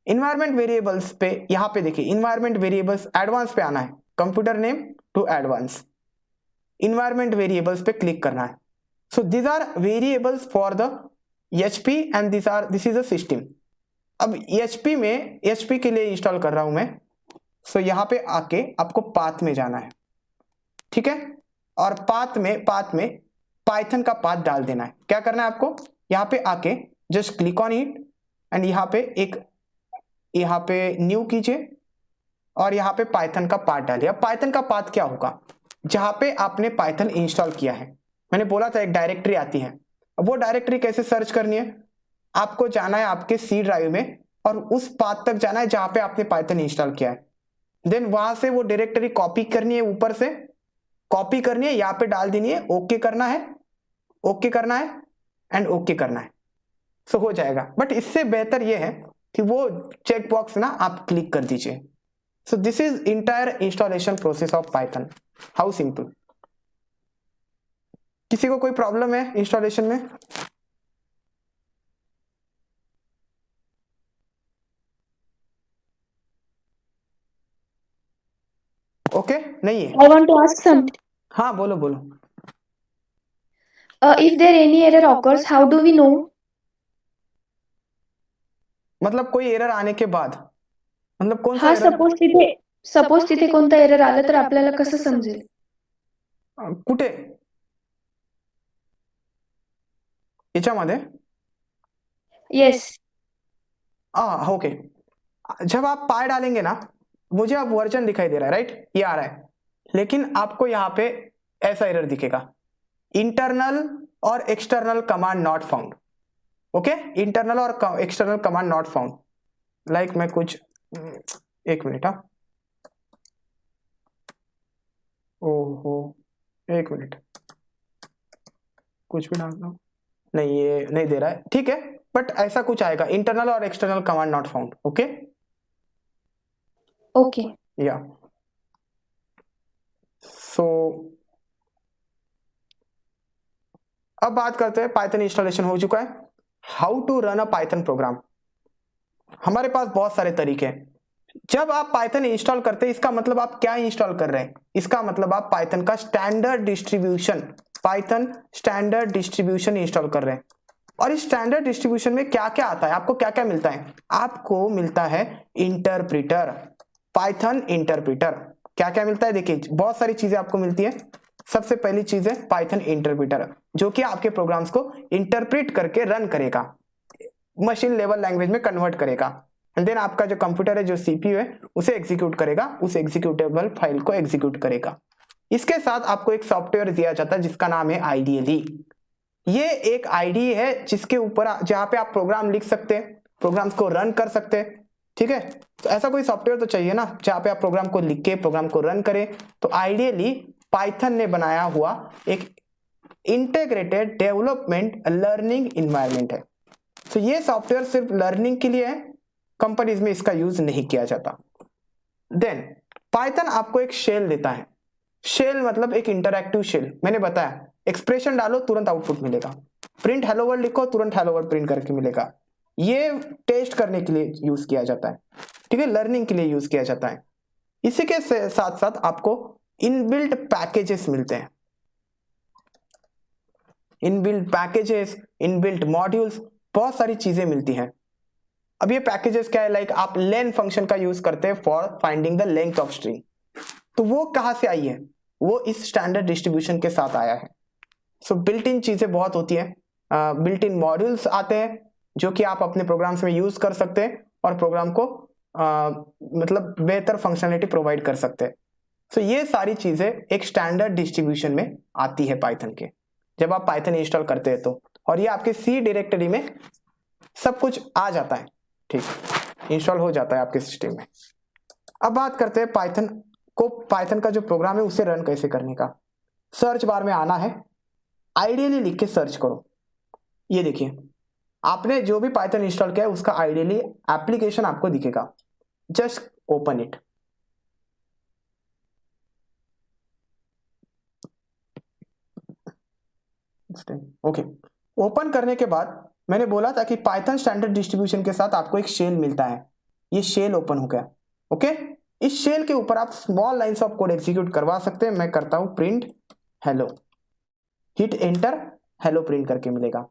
Environment variables पे यहां पे देखिए, इन्वायरमेंट वेरिएबल्स एडवांस पे आना है, computer name to advance, environment variables पे क्लिक करना है। So these are variables for the HP and this is a system. अब HP में, HP के लिए इंस्टॉल कर रहा हूं मैं। सो यहां पे आके आपको पाथ में जाना है, ठीक है। और पाथ में पाइथन का पाथ डाल देना है। क्या करना है आपको, यहाँ पे आके just click on it and यहाँ पे न्यू कीजिए और यहाँ पे पाइथन का पाथ डालिए। अब पाइथन का पाथ क्या होगा, जहां पे आपने पाइथन इंस्टॉल किया है। मैंने बोला था एक डायरेक्टरी आती है। अब वो डायरेक्टरी कैसे सर्च करनी है, आपको जाना है आपके C ड्राइव में और उस पाथ तक जाना है जहां पे आपने पाइथन इंस्टॉल किया है। देन वहां से वो डायरेक्टरी कॉपी करनी है, ऊपर से कॉपी करनी है, यहाँ पे डाल देनी है, ओके करना है एंड ओके करना है। सो हो जाएगा। बट इससे बेहतर ये है कि वो चेक बॉक्स ना आप क्लिक कर दीजिए। सो this is entire installation process of Python. How simple. किसी को कोई प्रॉब्लम है इंस्टॉलेशन में? ओके नहीं है? I want to ask something. हाँ बोलो बोलो. If there any error occurs, how do we know? मतलब कोई एरर आने के बाद, मतलब कौन सा हा एरर? सपोज तिथे कोणता एरर आला तर आपल्याला कसं समजेल? कुठे? याच्यामध्ये? येस. ओके. जब आप पाई डालेंगे ना, मुझे अब वर्जन दिखाई दे रहा है, राइट? ये आ रहा है, लेकिन आपको यहाँ पे ऐसा एरर दिखेगा, इंटरनल और external command not found. Okay, internal और external command not found. Like मैं कुछ, एक मिनट. हाँ ओहो, एक मिनट, कुछ भी डालना नहीं, ये नहीं दे रहा है, ठीक है, बट ऐसा कुछ आएगा, इंटरनल और external command not found. Okay okay. या सो अब बात करते हैं, पाइथन इंस्टॉलेशन हो चुका है. How to run a Python program. हमारे पास बहुत सारे तरीके हैं. जब आप पाइथन इंस्टॉल करते हैं, इसका मतलब आप क्या इंस्टॉल कर रहे हैं? इसका मतलब आप पाइथन का standard distribution, Python standard distribution install कर रहे हैं. और इस स्टैंडर्ड डिस्ट्रीब्यूशन में क्या क्या आता है? आपको क्या क्या मिलता है? आपको मिलता है इंटरप्रिटर, पाइथन इंटरप्रिटर. क्या क्या मिलता है? देखिए बहुत सारी चीजें आपको मिलती है. सबसे पहली चीज है पाइथन इंटरप्रिटर, जो कि आपके प्रोग्राम्स को इंटरप्रेट करके रन करेगा, मशीन लेवल लैंग्वेज में कन्वर्ट करेगा. एंड देन आपका जो कंप्यूटर है, जो सीपीयू है, उसे एग्जीक्यूट करेगा, उस एग्जीक्यूटेबल फाइल को एग्जीक्यूट करेगा. इसके साथ आपको एक सॉफ्टवेयर दिया जाता है जिसका नाम है आईडीएलई. ये एक आईडी है जिसके ऊपर, जहां पे आप प्रोग्राम लिख सकते हैं, प्रोग्राम्स को रन कर सकते हैं. ठीक है, तो ऐसा कोई सॉफ्टवेयर तो चाहिए ना जहां पे आप प्रोग्राम को लिख के प्रोग्राम को रन करें. तो आइडियली पाइथन ने बनाया हुआ एक इंटीग्रेटेड डेवलपमेंट लर्निंग इन्वायरमेंट है. तो ये सॉफ्टवेयर सिर्फ लर्निंग के लिए है, कंपनीज में इसका यूज नहीं किया जाता. देन पाइथन आपको एक शेल देता है. शेल मतलब एक इंटरैक्टिव शेल. मैंने बताया, एक्सप्रेशन डालो तुरंत आउटपुट मिलेगा, प्रिंट हेलो वर्ल्ड लिखो तुरंत हेलो वर्ल्ड प्रिंट करके मिलेगा. ये टेस्ट करने के लिए यूज किया जाता है, ठीक है, लर्निंग के लिए यूज किया जाता है. इसी के साथ साथ आपको इनबिल्ट पैकेजेस मिलते हैं, इनबिल्ट पैकेजेस, इनबिल्ट मॉड्यूल्स, बहुत सारी चीजें मिलती हैं. अब ये पैकेजेस क्या है? लाइक आप लेन फंक्शन का यूज करते हैं for finding the length of string. तो वो कहां से आई है? वो इस स्टैंडर्ड डिस्ट्रीब्यूशन के साथ आया है. सो बिल्ट इन चीजें बहुत होती है, बिल्ट इन मॉड्यूल्स आते हैं जो कि आप अपने प्रोग्राम्स में यूज कर सकते हैं और प्रोग्राम को मतलब बेहतर फंक्शनलिटी प्रोवाइड कर सकते हैं. सो ये सारी चीजें एक स्टैंडर्ड डिस्ट्रीब्यूशन में आती है पाइथन के, जब आप पाइथन इंस्टॉल करते हैं तो. और ये आपके सी डायरेक्टरी में सब कुछ आ जाता है, ठीक, इंस्टॉल हो जाता है आपके सिस्टम में. अब बात करते हैं पाइथन को, पाइथन का जो प्रोग्राम है उसे रन कैसे करने का. सर्च बार में आना है, आइडियली लिख के सर्च करो. ये देखिए आपने जो भी पाइथन इंस्टॉल किया है उसका आइडियली एप्लीकेशन आपको दिखेगा. Just open it. Okay, open करने के बाद मैंने बोला था कि पाइथन स्टैंडर्ड डिस्ट्रीब्यूशन के साथ आपको एक शेल मिलता है. ये शेल ओपन हो गया. ओके, इस शेल के ऊपर आप small lines of code execute करवा सकते हैं. मैं करता हूं print hello, hit enter, hello print करके मिलेगा.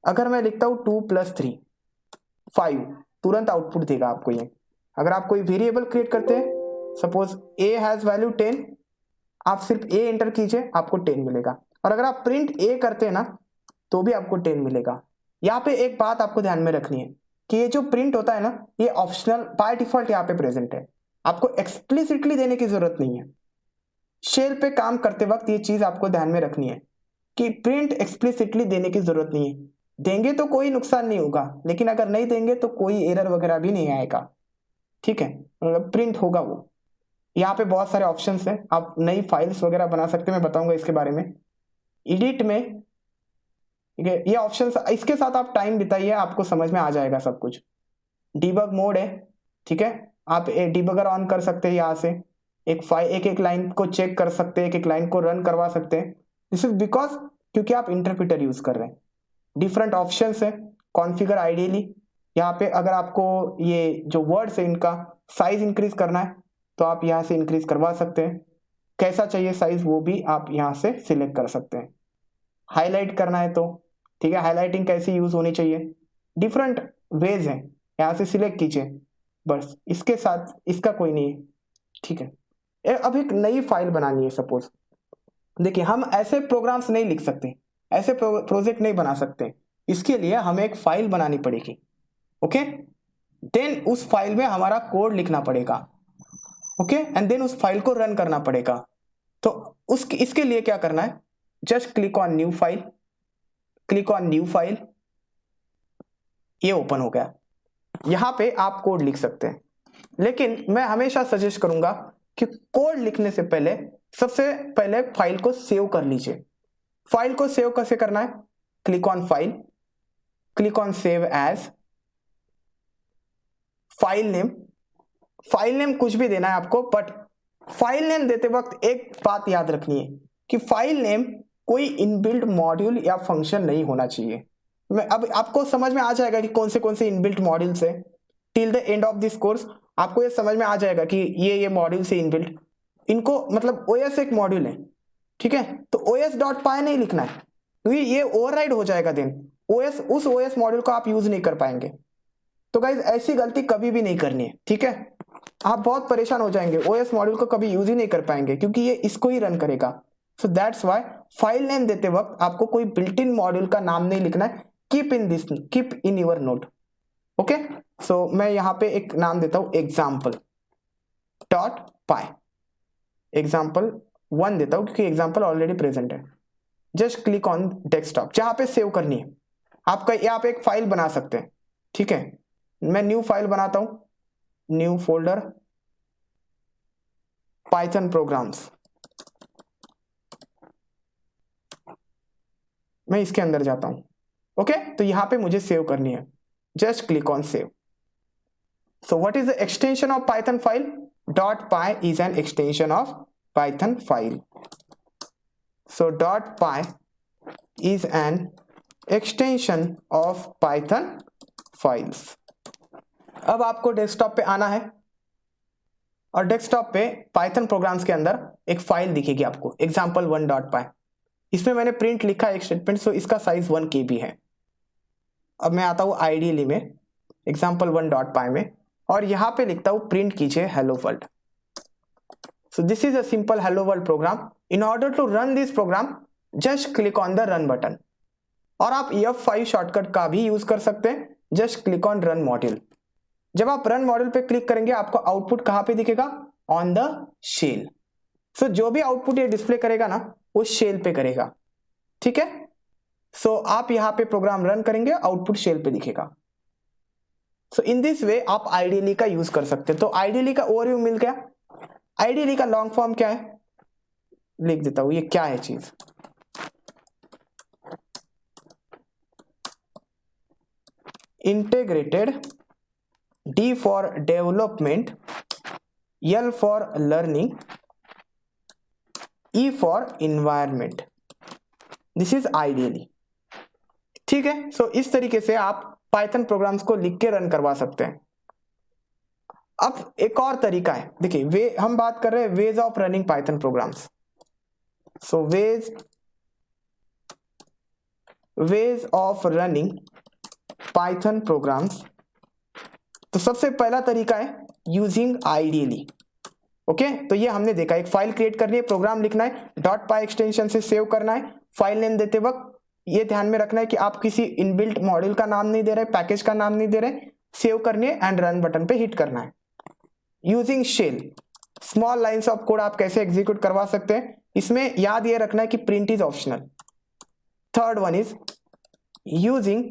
अगर मैं लिखता हूं 2 + 3 5, तुरंत आउटपुट देगा आपको ये. अगर आप कोई वेरिएबल क्रिएट करते हैं, सपोज a हैज वैल्यू 10, आप सिर्फ a एंटर कीजिए, आपको 10 मिलेगा. और अगर आप प्रिंट a करते हैं ना तो भी आपको 10 मिलेगा. यहाँ पे एक बात आपको ध्यान में रखनी है कि ये जो प्रिंट होता है ना, ये ऑप्शनल बाय डिफॉल्ट यहाँ पे प्रेजेंट है, आपको एक्सप्लिसिटली देने की जरूरत नहीं है. शेल पे काम करते वक्त ये चीज आपको ध्यान में रखनी है कि प्रिंट एक्सप्लिसिटली देने की जरूरत नहीं है. देंगे तो कोई नुकसान नहीं होगा, लेकिन अगर नहीं देंगे तो कोई एरर वगैरह भी नहीं आएगा. ठीक है, प्रिंट होगा वो. यहाँ पे बहुत सारे ऑप्शंस हैं, आप नई फाइल्स वगैरह बना सकते हैं, मैं बताऊंगा इसके बारे में. एडिट में, ठीक है, ये ऑप्शंस, इसके साथ आप टाइम बिताइए, आपको समझ में आ जाएगा सब कुछ. डीबग मोड है, ठीक है, आप डीबगर ऑन कर सकते हैं. यहाँ से एक फाइल, एक एक लाइन को चेक कर सकते हैं, एक एक लाइन को रन करवा सकते हैं. दिस इज बिकॉज क्योंकि आप इंटरप्रिटर यूज कर रहे हैं। डिफरेंट ऑप्शंस है, कॉन्फ़िगर आइडियली, यहाँ पे अगर आपको ये जो वर्ड्स है इनका साइज इंक्रीज करना है तो आप यहाँ से इंक्रीज करवा सकते हैं, कैसा चाहिए साइज वो भी आप यहाँ से सिलेक्ट कर सकते हैं। हाईलाइट करना है तो ठीक है, हाईलाइटिंग कैसी यूज होनी चाहिए, डिफरेंट वेज है, यहाँ से सिलेक्ट कीजिए, बस इसके साथ इसका कोई नहीं है, ठीक है। अब एक नई फाइल बनानी है सपोज, देखिए हम ऐसे प्रोग्राम्स नहीं लिख सकते, ऐसे प्रोजेक्ट नहीं बना सकते, इसके लिए हमें एक फाइल बनानी पड़ेगी, ओके। देन उस फाइल में हमारा कोड लिखना पड़ेगा, ओके, एंड देन उस फाइल को रन करना पड़ेगा। तो इसके लिए क्या करना है, just click on new file, click on new file, ये ओपन हो गया। यहां पे आप कोड लिख सकते हैं, लेकिन मैं हमेशा सजेस्ट करूंगा कि कोड लिखने से पहले सबसे पहले फाइल को सेव कर लीजिए। फाइल को सेव कैसे करना है, click on file, click on save as, file name, file name कुछ भी देना है आपको, बट फाइल नेम देते वक्त एक बात याद रखनी है कि फाइल नेम कोई इनबिल्ट मॉड्यूल या फंक्शन नहीं होना चाहिए। मैं अब आपको समझ में आ जाएगा कि कौन से इनबिल्ट मॉड्यूल्स है, till the end of this course आपको ये समझ में आ जाएगा कि ये मॉड्यूल से इनबिल्ट, इनको मतलब ओएस एक मॉड्यूल है, ठीक है, तो os.py नहीं लिखना है क्योंकि ये ओवरराइड हो जाएगा, देन ओएस उस ओएस मॉड्यूल को आप यूज नहीं कर पाएंगे। तो गाइज ऐसी गलती कभी भी नहीं करनी है, ठीक है, आप बहुत परेशान हो जाएंगे, ओएस मॉड्यूल को कभी यूज ही नहीं कर पाएंगे क्योंकि ये इसको ही रन करेगा। सो दैट्स व्हाई फाइल नेम देते वक्त आपको कोई बिल्ट इन मॉड्यूल का नाम नहीं लिखना है, keep in your note, okay. So मैं यहाँ पे एक नाम देता हूं example.py, example1 देता हूं क्योंकि एग्जाम्पल ऑलरेडी प्रेजेंट है। जस्ट क्लिक ऑन डेस्कटॉप, जहां पे सेव करनी है आपका, यहाँ पे एक फाइल बना सकते हैं, ठीक है। मैं न्यू फाइल बनाता हूं, न्यू फोल्डर पाइथन प्रोग्राम्स, मैं इसके अंदर जाता हूं, ओके। तो यहां पे मुझे सेव करनी है, just click on save. So what is the extension of Python file, .py is an extension of Python file. So .py is an extension of Python files. अब आपको डेस्कटॉप पे आना है और डेस्कटॉप पे पाइथन प्रोग्राम्स के अंदर एक फाइल दिखेगी आपको example1.py, इसमें मैंने प्रिंट लिखा है एक स्टेटमेंट, सो इसका साइज 1 KB है। अब मैं आता हूँ आइडियली में example1.py में और यहाँ पे लिखता हूँ प्रिंट कीजिए hello world. So this is a simple hello world program. In order to run this program just click on the run button, और आप F5 शॉर्टकट का भी यूज कर सकते हैं, just click on run module. जब आप रन मॉड्यूल पे क्लिक करेंगे आपको आउटपुट कहां पे दिखेगा, ऑन द शेल। सो जो भी आउटपुट ये डिस्प्ले करेगा ना वो शेल पे करेगा, ठीक है। सो आप यहाँ पे प्रोग्राम रन करेंगे, आउटपुट शेल पे दिखेगा। सो इन दिस वे आप आइडियली का यूज कर सकते हैं। तो आइडियली का ओवरव्यू मिल गया। आइडियली का लॉन्ग फॉर्म क्या है, लिख देता हूं, ये क्या है चीज, integrated, D for development, L for learning, E for environment. This is ideally, ठीक है। सो इस तरीके से आप पाइथन प्रोग्राम्स को लिख के रन करवा सकते हैं। अब एक और तरीका है, देखिए हम बात कर रहे हैं ways of running Python programs. So ways of running Python programs, तो सबसे पहला तरीका है यूजिंग आइडियली, ओके। तो ये हमने देखा, एक फाइल क्रिएट करनी है, प्रोग्राम लिखना है, .py एक्सटेंशन से सेव करना है। फाइल नेम देते वक्त ये ध्यान में रखना है कि आप किसी इनबिल्ट मॉड्यूल का नाम नहीं दे रहे, पैकेज का नाम नहीं दे रहे, सेव करनी है एंड रन बटन पे हिट करना है। Using shell, small lines of code आप कैसे एग्जीक्यूट करवा सकते हैं, इसमें याद ये रखना है कि print is optional. Third one is using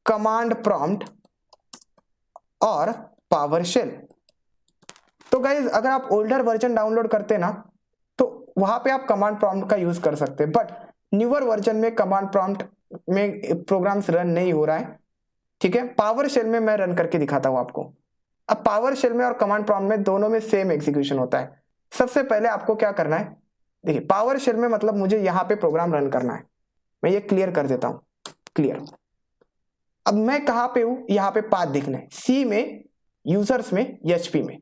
command prompt और पावर शेल। तो गाइज अगर आप ओल्डर वर्जन डाउनलोड करते हैं ना तो वहां पे आप कमांड प्रॉम्प्ट का यूज कर सकते हैं, बट न्यूअर वर्जन में कमांड प्रॉम्प्ट में प्रोग्राम्स रन नहीं हो रहा है, ठीक है। पावर शेल में मैं रन करके दिखाता हूं आपको। अब पावर शेल में और कमांड प्रॉम्प्ट में दोनों में सेम एग्जीक्यूशन होता है। सबसे पहले आपको क्या करना है, देखिए पावर शेल में मतलब मुझे यहाँ पे प्रोग्राम रन करना है, मैं ये क्लियर कर देता हूँ, क्लियर। अब मैं कहाँ पे हूँ, यहाँ पे पाथ दिखना है, सी में, यूजर्स में, एचपी में।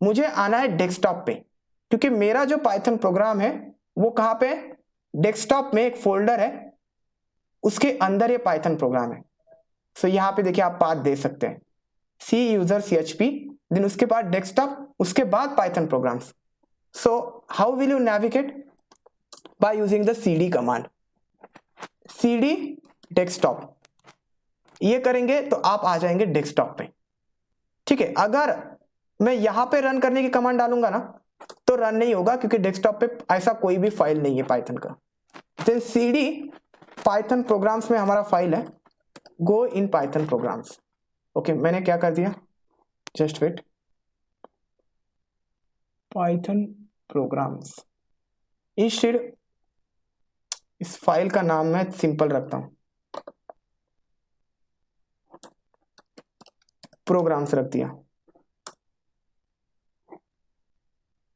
मुझे आना है डेस्कटॉप पे, क्योंकि मेरा जो पाइथन प्रोग्राम है वो कहाँ पे है, डेस्कटॉप में एक फोल्डर है, उसके अंदर ये पाइथन प्रोग्राम है। सो यहाँ पे देखिए आप पाथ दे सकते हैं, सी यूजर्स एचपी, देन उसके बाद डेस्कटॉप, उसके बाद Python programs. So how will you navigate, by using the cd command, cd desktop, ये करेंगे तो आप आ जाएंगे डेस्कटॉप पे, ठीक है। अगर मैं यहां पे रन करने की कमांड डालूंगा ना तो रन नहीं होगा, क्योंकि डेस्कटॉप पे ऐसा कोई भी फाइल नहीं है पाइथन का। देन cd पाइथन प्रोग्राम्स में हमारा फाइल है, गो इन पाइथन प्रोग्राम्स। ओके मैंने क्या कर दिया, जस्ट वेट, पाइथन प्रोग्राम्स, इस फाइल का नाम मैं सिंपल रखता हूं, प्रोग्राम्स रख दिया।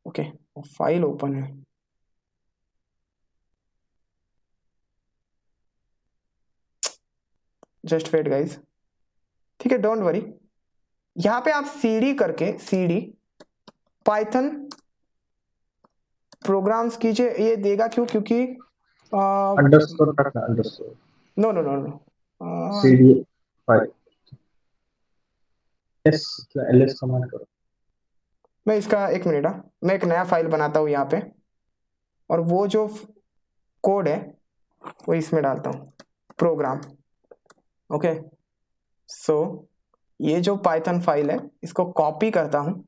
ओके फाइल ओपन है, जस्ट वेट गाइस, ठीक है डोंट वरी। यहां पे आप cd करके cd पाइथन प्रोग्राम्स कीजिए, ये देगा क्यों, क्योंकि अंडरस्कोर रखना, underscore no no no no, cd file s ls command करो। मैं इसका एक मिनट, मैं एक नया फाइल बनाता हूँ यहाँ पे, और वो जो कोड है वो इसमें डालता हूँ, प्रोग्राम। ओके सो ये जो पाइथन फाइल है इसको कॉपी करता हूँ,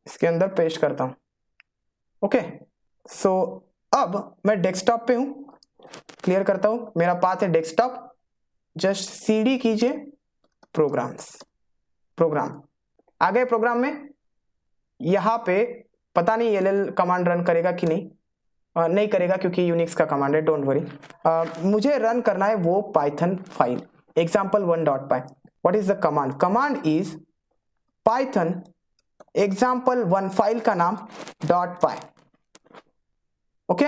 इसके अंदर पेस्ट करता हूँ। ओके सो अब मैं डेस्कटॉप पे हूँ, क्लियर करता हूँ, मेरा पाथ है डेस्कटॉप, जस्ट cd कीजिए प्रोग्राम्स, प्रोग्राम आ गए प्रोग्राम में। यहाँ पे पता नहीं ll कमांड रन करेगा कि नहीं, नहीं करेगा क्योंकि यूनिक्स का कमांड है, डोंट वरी। मुझे रन करना है वो Python file example1.py। What is the command, command is Python example1 file का नाम .py। ओके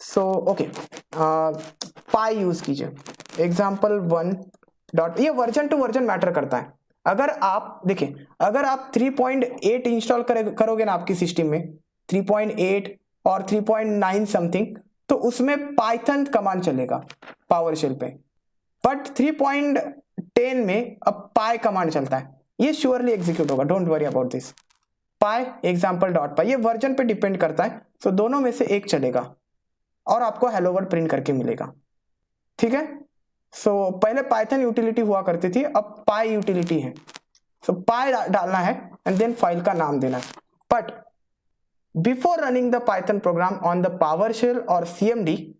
सो ओके पाई यूज कीजिए, example1 डॉट, ये वर्जन टू वर्जन मैटर करता है। अगर आप देखिए, अगर आप 3.8 इंस्टॉल करोगे ना आपकी सिस्टम में, 3.8 और 3.9 समथिंग, तो उसमें पाइथन कमांड चलेगा पावर शेल पे, बट 3.10 में अब पाई कमांड चलता है, ये श्योरली एग्जीक्यूट होगा, don't worry about this. Pi example.py, ये वर्जन पे डिपेंड करता है, सो दोनों में से एक चलेगा और आपको हेलो वर्ल्ड प्रिंट करके मिलेगा, ठीक है। सो पहले पाइथन यूटिलिटी हुआ करती थी, अब पाई यूटिलिटी है। सो पाई डालना है एंड देन फाइल का नाम देना है, but before running the Python program on the PowerShell और cmd,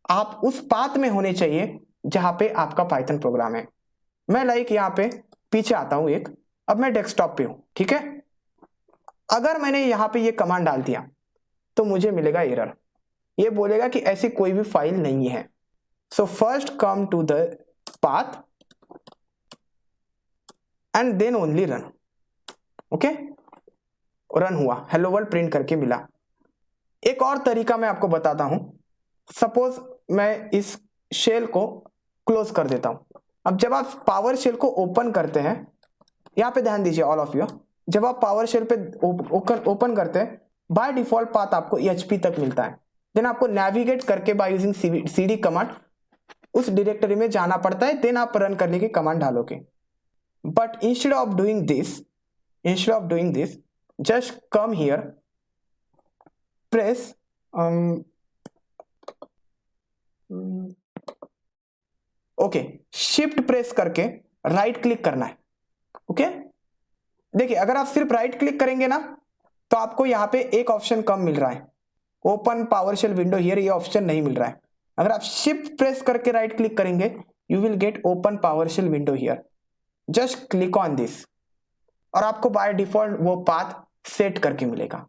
आप उस पाथ में होने चाहिए जहां पे आपका पाइथन प्रोग्राम है। मैं लाइक यहाँ पे पीछे आता हूं एक, अब मैं डेस्कटॉप पे हूं, ठीक है। अगर मैंने यहाँ पे ये कमांड डाल दिया तो मुझे मिलेगा एरर, ये बोलेगा कि ऐसी कोई भी फाइल नहीं है। So first come to the path and then only run. Okay run हुआ, हेलो वर्ल्ड प्रिंट करके मिला। एक और तरीका मैं आपको बताता हूं, सपोज मैं इस शेल को क्लोज कर देता हूं। अब जब आप पावर शेल को ओपन करते हैं, यहां पे ध्यान दीजिए ऑल ऑफ यू, जब आप पावर शेल पे ओपन करते हैं, बाय डिफॉल्ट पाथ आपको EHP तक मिलता है, देन आपको नेविगेट करके बाय यूजिंग cd कमांड उस डायरेक्टरी में जाना पड़ता है, देन आप रन करने की कमांड डालोगे। But instead of doing this just come here, press okay shift press करके राइट क्लिक करना है। ओके देखिए, अगर आप सिर्फ राइट क्लिक करेंगे ना तो आपको यहाँ पे एक ऑप्शन कम मिल रहा है, open PowerShell window here, ये ऑप्शन नहीं मिल रहा है। अगर आप शिफ्ट प्रेस करके राइट क्लिक करेंगे, you will get open PowerShell window here, just click on this और आपको बाय डिफॉल्ट वो पाथ सेट करके मिलेगा।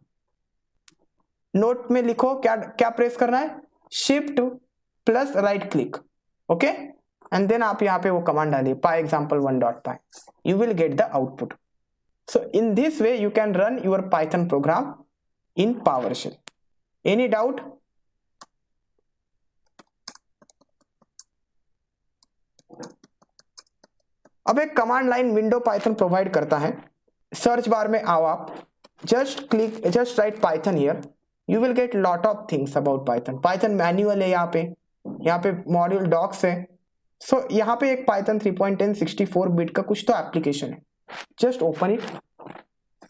नोट में लिखो क्या क्या प्रेस करना है, shift plus right click, okay and then आप यहाँ पे वो कमांड डालिए, py example1.py, you will get the output. So in this way you can run your Python program in PowerShell. Any doubt? अब एक command line window Python provide करता है. Search bar में आओ आप, just right Python here, you will get lot of things about Python. Python manual है, यहाँ पे मॉड्यूल डॉक्स है. सो यहाँ पे एक पाइथन 3.10 64 बिट का कुछ तो एप्लीकेशन है. जस्ट ओपन इट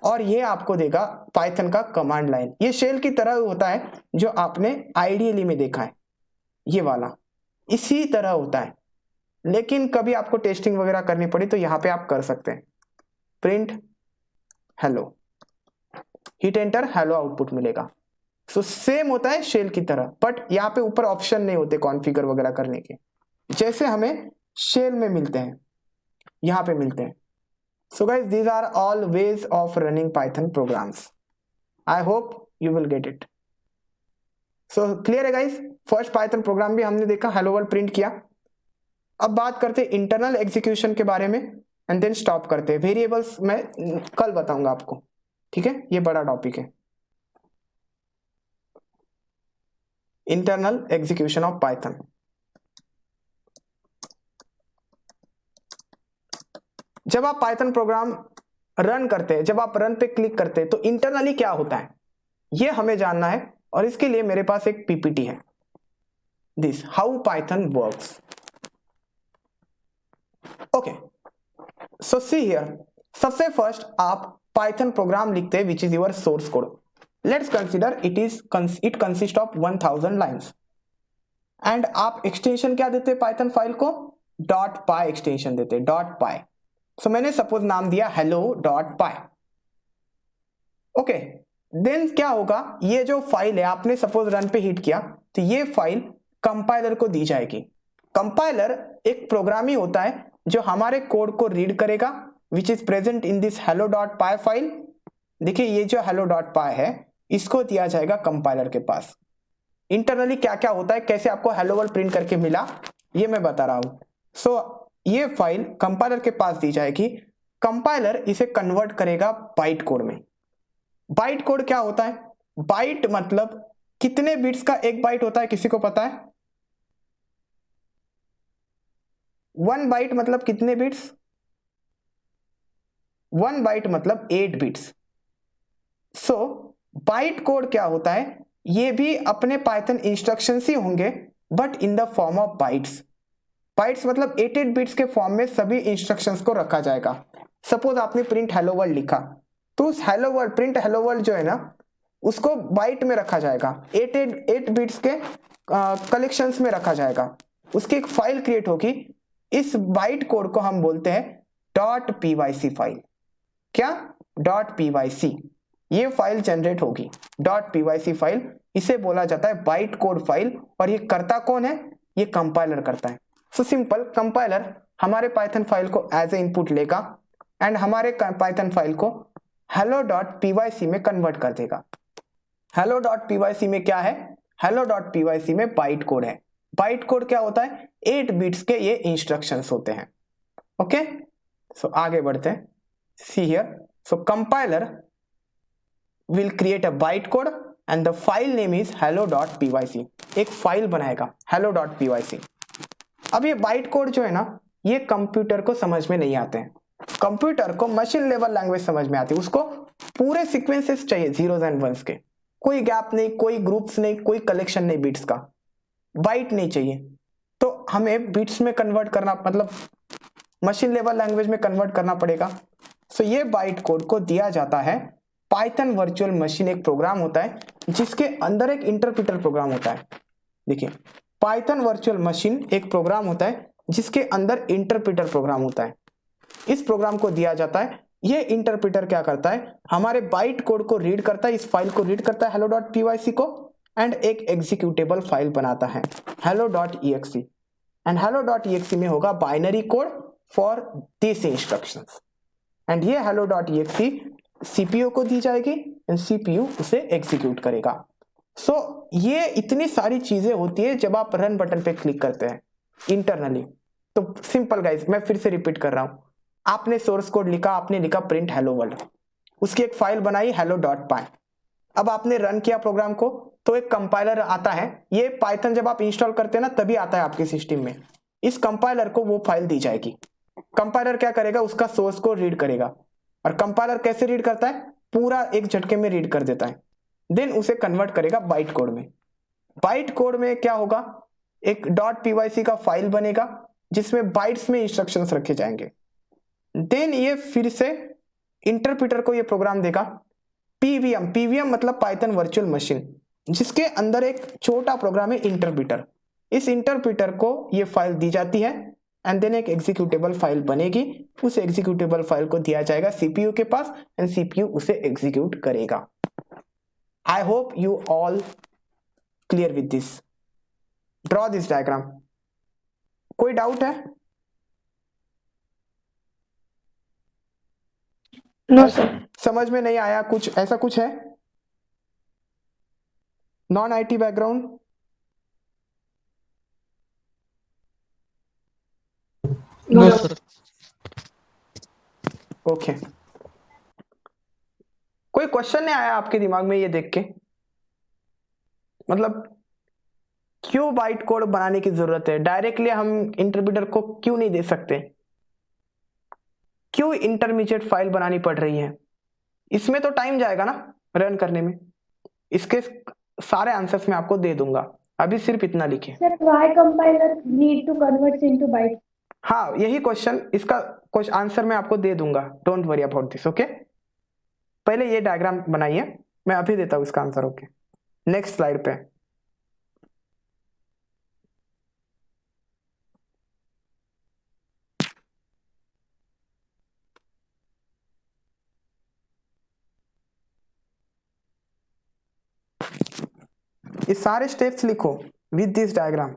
और ये आपको देगा पाइथन का कमांड लाइन. ये शेल की तरह होता है जो आपने आईडीएलई में देखा है, ये वाला इसी तरह होता है. लेकिन कभी आपको टेस्टिंग वगैरह करनी पड़ी तो यहाँ पे आप कर सकते हैं. Print hello, hit enter, hello output मिलेगा. सो सेम होता है शेल की तरह, बट यहाँ पे ऊपर ऑप्शन नहीं होते कॉन्फ़िगर वगैरह करने के, जैसे हमें शेल में मिलते हैं, यहाँ पे मिलते हैं. So guys, these are all ways of running Python programs. I hope you will get it. So clear है guys? First Python program भी हमने देखा, hello world print किया. अब बात करते हैं इंटरनल एग्जीक्यूशन के बारे में एंड देन स्टॉप करते हैं. वेरिएबल्स मैं कल बताऊंगा आपको, ठीक है? ये बड़ा टॉपिक है. Internal execution of Python. जब आप पाइथन प्रोग्राम रन करते हैं, जब आप रन पे क्लिक करते हैं तो इंटरनली क्या होता है ये हमें जानना है, और इसके लिए मेरे पास एक पीपीटी है. This how Python works. Okay, so see here, सबसे फर्स्ट आप पाइथन प्रोग्राम लिखते हैं which is your source code. Let's consider it consist of 1000 lines and आप एक्सटेंशन क्या देते हैं पाइथन फाइल को? डॉट पाई एक्सटेंशन देते हैं, डॉट पाई. सो मैंने सपोज नाम दिया hello.py. ओके, देन क्या होगा, ये जो फाइल है आपने सपोज रन पे हिट किया तो ये फाइल कंपाइलर को दी जाएगी. कंपाइलर एक प्रोग्राम ही होता है जो हमारे कोड को रीड करेगा which is present in this hello.py file. देखिए ये जो hello.py है इसको दिया जाएगा कंपाइलर के पास. इंटरनली क्या क्या होता है, कैसे आपको हेलो वर्ल्ड प्रिंट करके मिला, ये मैं बता रहा हूं. सो ये फाइल कंपाइलर के पास दी जाएगी. कंपाइलर इसे कन्वर्ट करेगा बाइट कोड में. बाइट कोड क्या होता है? बाइट मतलब कितने बिट्स का एक बाइट होता है, किसी को पता है? 1 बाइट मतलब कितने बिट्स? 1 बाइट मतलब 8 बिट्स. सो बाइट कोड क्या होता है? ये भी अपने पाइथन इंस्ट्रक्शंस ही होंगे but in the form of bytes. Bytes मतलब 8 बिट्स के फॉर्म में सभी इंस्ट्रक्शंस को रखा जाएगा. सपोज आपने प्रिंट हेलो वर्ल्ड लिखा तो उस hello world, print hello world जो है ना उसको बाइट में रखा जाएगा, 8 बिट्स के कलेक्शंस में रखा जाएगा. उसकी एक फाइल क्रिएट होगी, इस बाइट कोड को हम बोलते हैं .pyc फाइल. क्या? .pyc. ये फाइल जनरेट होगी .pyc फाइल, इसे बोला जाता है बाइट कोड फाइल. और ये करता कौन है? ये कंपाइलर करता है. सो सिंपल, कंपाइलर हमारे पाइथन फाइल को एज ए इनपुट लेगा एंड हमारे पाइथन फाइल को hello.pyc में कन्वर्ट कर देगा. hello.pyc में क्या है? hello.pyc में बाइट कोड है. बाइट कोड क्या होता है? 8 बिट्स के ये इंस्ट्रक्शंस होते हैं. ओके, सो आगे बढ़ते हैं. See here, so compiler will create a bite code and the file name is hello.pyc. एक फाइल बनाएगा hello.pyc. अब ये बाइट कोड जो है ना ये कंप्यूटर को समझ में नहीं आते हैं. कंप्यूटर को मशीन लेवल लैंग्वेज समझ में आती है. उसको पूरे सीक्वेंसेस चाहिए, जीरोस एंड वंस के, कोई गैप नहीं, कोई ग्रुप्स नहीं, कोई कलेक्शन नहीं बिट्स का. बाइट नहीं चाहिए तो हमें बिट्स में कन्वर्ट करना, मतलब मशीन लेवल लैंग्वेज में कन्वर्ट करना पड़ेगा. सो ये बाइट कोड को दिया जाता है. पाइथन वर्चुअल मशीन एक प्रोग्राम होता है जिसके अंदर एक इंटरप्रेटर प्रोग्राम होता है. देखिए, पाइथन वर्चुअल मशीन एक प्रोग्राम होता है जिसके अंदर इंटरप्रेटर प्रोग्राम होता है. इस प्रोग्राम को दिया जाता है, ये इंटरप्रेटर क्या करता है? हमारे बाइट कोड को रीड करता है, इस फाइल को रीड करता है hello.pyc को एंड एक एग्जीक्यूटेबल फाइल बनाता है hello.exe. एंड hello.exe में होगा binary code for this instructions. And ये hello.exe CPU को दी जाएगी एंड CPU उसे एग्जीक्यूट करेगा. सो ये इतनी सारी चीजें होती है जब आप रन बटन पे क्लिक करते हैं इंटरनली. तो सिंपल गाइस, मैं फिर से रिपीट कर रहा हूं, आपने सोर्स कोड लिखा, आपने लिखा प्रिंट हेलो वर्ल्ड, उसकी एक फाइल बनाई hello.py। अब आपने रन किया प्रोग्राम को तो एक कंपाइलर आता है, ये पाइथन जब आप इंस्टॉल करते हैं ना तभी आता है आपके सिस्टम में। इस कंपाइलर को वो फाइल दी जाएगी। कंपाइलर क्या करेगा, उसका सोर्स कोड रीड करेगा। और कंपाइलर कैसे रीड करता है, पूरा एक झटके में रीड कर देता है, देन उसे कन्वर्ट करेगा बाइट कोड में। बाइट कोड में क्या होगा, एक .pyc का फाइल बनेगा जिसमें बाइट्स में इंस्ट्रक्शंस रखे जाएंगे। देन ये फिर से इंटरप्रेटर को ये प्रोग्राम देगा पीवीएम मतलब पाइथन वर्चुअल मशीन, जिसके अंदर एक छोटा प्रोग्राम है इंटरप्रेटर। इस इंटरप्रेटर को ये फाइल दी जाती है एंड देन एक एग्जीक्यूटेबल फाइल बनेगी। उस एग्जीक्यूटेबल फाइल को दिया जाएगा सीपीयू के पास एंड सीपीयू उसे एग्जीक्यूट करेगा। I hope you all clear with this. Draw this diagram. कोई डाउट है? No sir. समझ में नहीं आया कुछ, ऐसा कुछ है? Non IT background? No sir. Okay, कोई क्वेश्चन नहीं आया आपके दिमाग में ये देख के? मतलब क्यों बाइट कोड बनाने की जरूरत है? डायरेक्टली हम इंटरप्रेटर को क्यों नहीं दे सकते? क्यों इंटरमीडिएट फाइल बनानी पड़ रही है? इसमें तो टाइम जाएगा ना रन करने में। इसके सारे आंसर्स मैं आपको दे दूंगा, अभी सिर्फ इतना लिखे। Sir, why compiler need to convert into byte? हाँ, यही क्वेश्चन, इसका कुछ आंसर मैं आपको दे दूंगा, don't worry about this. Okay, पहले ये डायग्राम बनाइए, मैं अभी देता हूँ इसका आंसर। ओके, नेक्स्ट स्लाइड पे। ये सारे स्टेप्स लिखो विद दिस डायग्राम।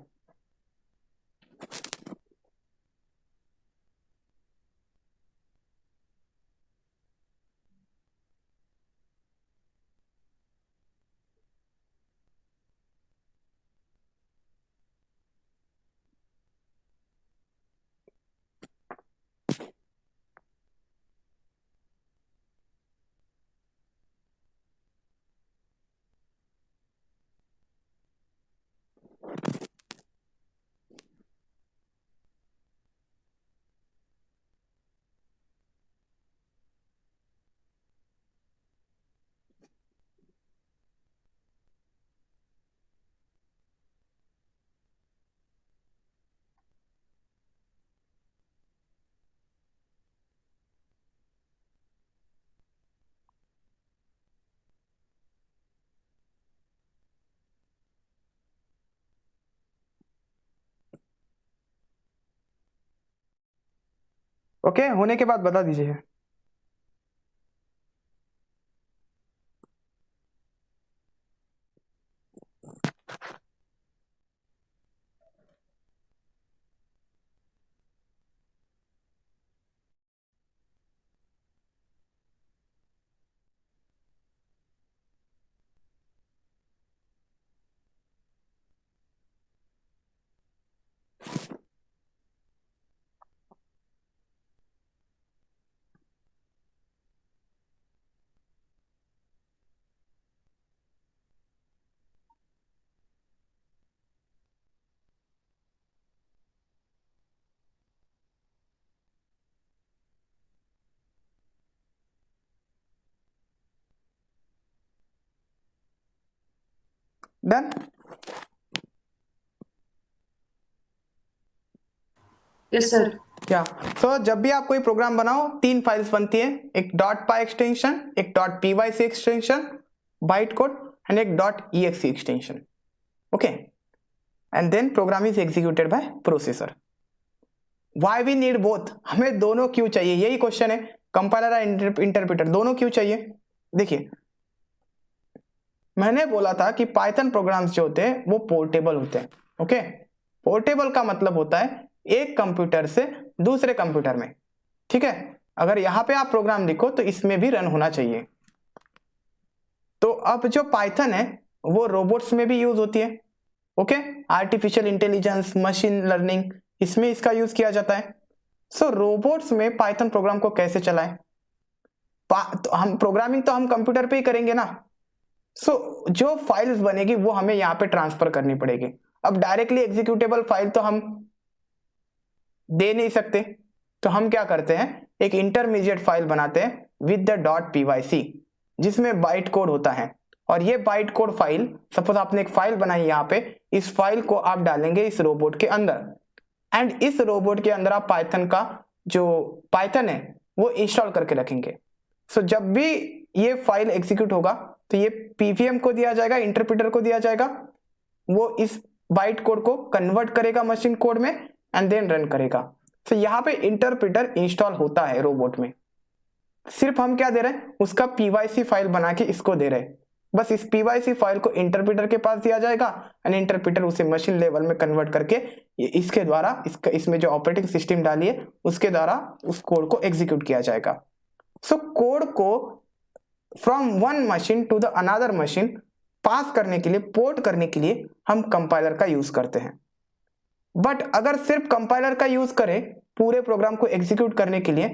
ओके, होने के बाद बता दीजिए। डन? Yes sir. क्या? तो जब भी आप कोई प्रोग्राम बनाओ, 3 फाइल्स बनती है, एक .py एक्सटेंशन, एक .pyc extension byte code and एक .exe extension. Okay, and then program is executed by processor. Why we need both? हमें दोनों क्यों चाहिए, यही क्वेश्चन है। कंपाइलर और इंटरप्रेटर दोनों क्यों चाहिए? देखिए, मैंने बोला था कि पाइथन प्रोग्राम्स जो होते हैं वो पोर्टेबल होते हैं। ओके, पोर्टेबल का मतलब होता है एक कंप्यूटर से दूसरे कंप्यूटर में। ठीक है, अगर यहां पे आप प्रोग्राम लिखो तो इसमें भी रन होना चाहिए। तो अब जो पाइथन है वो रोबोट्स में भी यूज होती है। Okay, artificial intelligence, machine learning, इसमें इसका यूज किया जाता है। सो रोबोट्स में पाइथन प्रोग्राम को कैसे चलाएं? तो हम प्रोग्रामिंग तो हम कंप्यूटर पे ही करेंगे ना। सो जो फाइल्स बनेगी वो हमें यहाँ पे ट्रांसफर करनी पड़ेगी। अब डायरेक्टली एग्जीक्यूटेबल फाइल तो हम दे नहीं सकते, तो हम क्या करते हैं, एक इंटरमीडिएट फाइल बनाते हैं विद द .pyc जिसमें बाइट कोड होता है। और ये बाइट कोड फाइल, सपोज आपने एक फाइल बनाई यहाँ पे, इस फाइल को आप डालेंगे इस रोबोट के अंदर, एंड इस रोबोट के अंदर आप पाइथन का जो पाइथन है वो इंस्टॉल करके रखेंगे। सो जब भी ये फाइल एग्जीक्यूट होगा तो ये पीवीएम को दिया जाएगा, इंटरप्रेटर को दिया जाएगा, वो इस बाइट कोड को कन्वर्ट करेगा मशीन कोड में एंड देन रन करेगा। तो यहाँ पे इंटरप्रेटर इंस्टॉल होता है रोबोट में। सिर्फ हम क्या दे रहे हैं, उसका पीवाईसी फाइल बना के इसको दे रहे हैं। बस इस पीवाईसी फाइल को इंटरप्रेटर के पास दिया जाएगा एंड इंटरप्रेटर उसे मशीन लेवल में कन्वर्ट करके इसके द्वारा इसमें जो ऑपरेटिंग सिस्टम डाली है उसके द्वारा उस कोड को एग्जीक्यूट किया जाएगा। सो कोड को from one machine to the another machine pass करने के लिए, पोर्ट करने के लिए हम कंपाइलर का यूज करते हैं। बट अगर सिर्फ कंपाइलर का यूज करें पूरे प्रोग्राम को एग्जीक्यूट करने के लिए,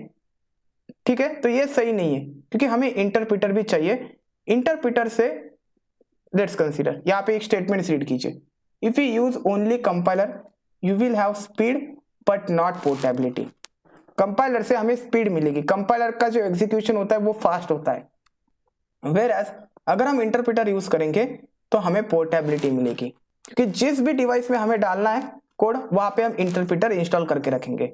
ठीक है, तो ये सही नहीं है, क्योंकि हमें इंटरप्रेटर भी चाहिए। इंटरप्रेटर से लेट्स कंसीडर, यहाँ पे एक स्टेटमेंट रीड कीजिए, if you use only compiler you will have speed but not portability. Compiler से हमें स्पीड मिलेगी, कंपाइलर का जो एग्जीक्यूशन होता है वो फास्ट होता है, वेयरएज अगर हम इंटरप्रेटर यूज करेंगे तो हमें पोर्टेबिलिटी मिलेगी, क्योंकि जिस भी डिवाइस में हमें डालना है कोड वहां पे हम इंटरप्रेटर इंस्टॉल करके रखेंगे।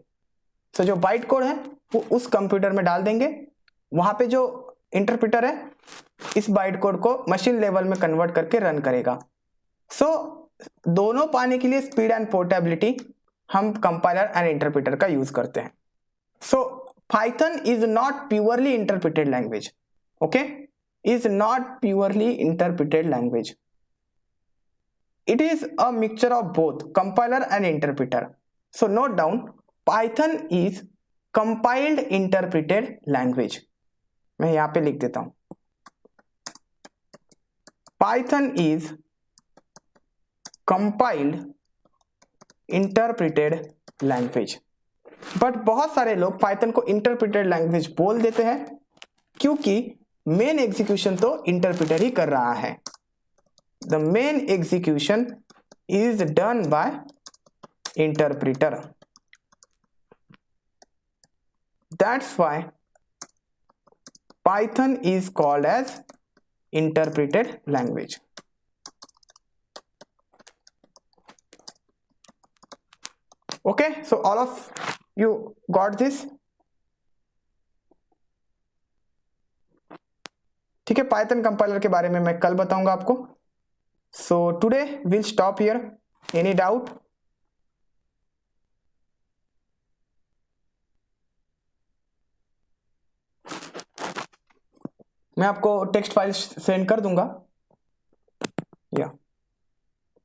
तो जो बाइट कोड है वो उस कंप्यूटर में डाल देंगे, वहां पे जो इंटरप्रेटर है इस बाइट कोड को मशीन लेवल में कन्वर्ट करके रन करेगा। सो दोनों पाने के लिए स्पीड एंड पोर्टेबिलिटी हम कंपाइलर एंड इंटरप्रेटर का यूज करते हैं। सो Python is not purely interpreted language, okay, is not purely interpreted language. It is a mixture of both compiler and interpreter. So note down, Python is compiled interpreted language. मैं यहाँ पे लिख देता हूँ, Python is compiled interpreted language. But बहुत सारे लोग Python को interpreted language बोल देते हैं क्योंकि मेन एग्जीक्यूशन तो इंटरप्रेटर ही कर रहा है। The main execution is done by interpreter, that's why Python is called as interpreted language. Okay, so all of you got this? ठीक है, पाइथन कंपाइलर के बारे में मैं कल बताऊंगा आपको। So today will stop here. Any doubt? मैं आपको टेक्स्ट फाइल सेंड कर दूंगा या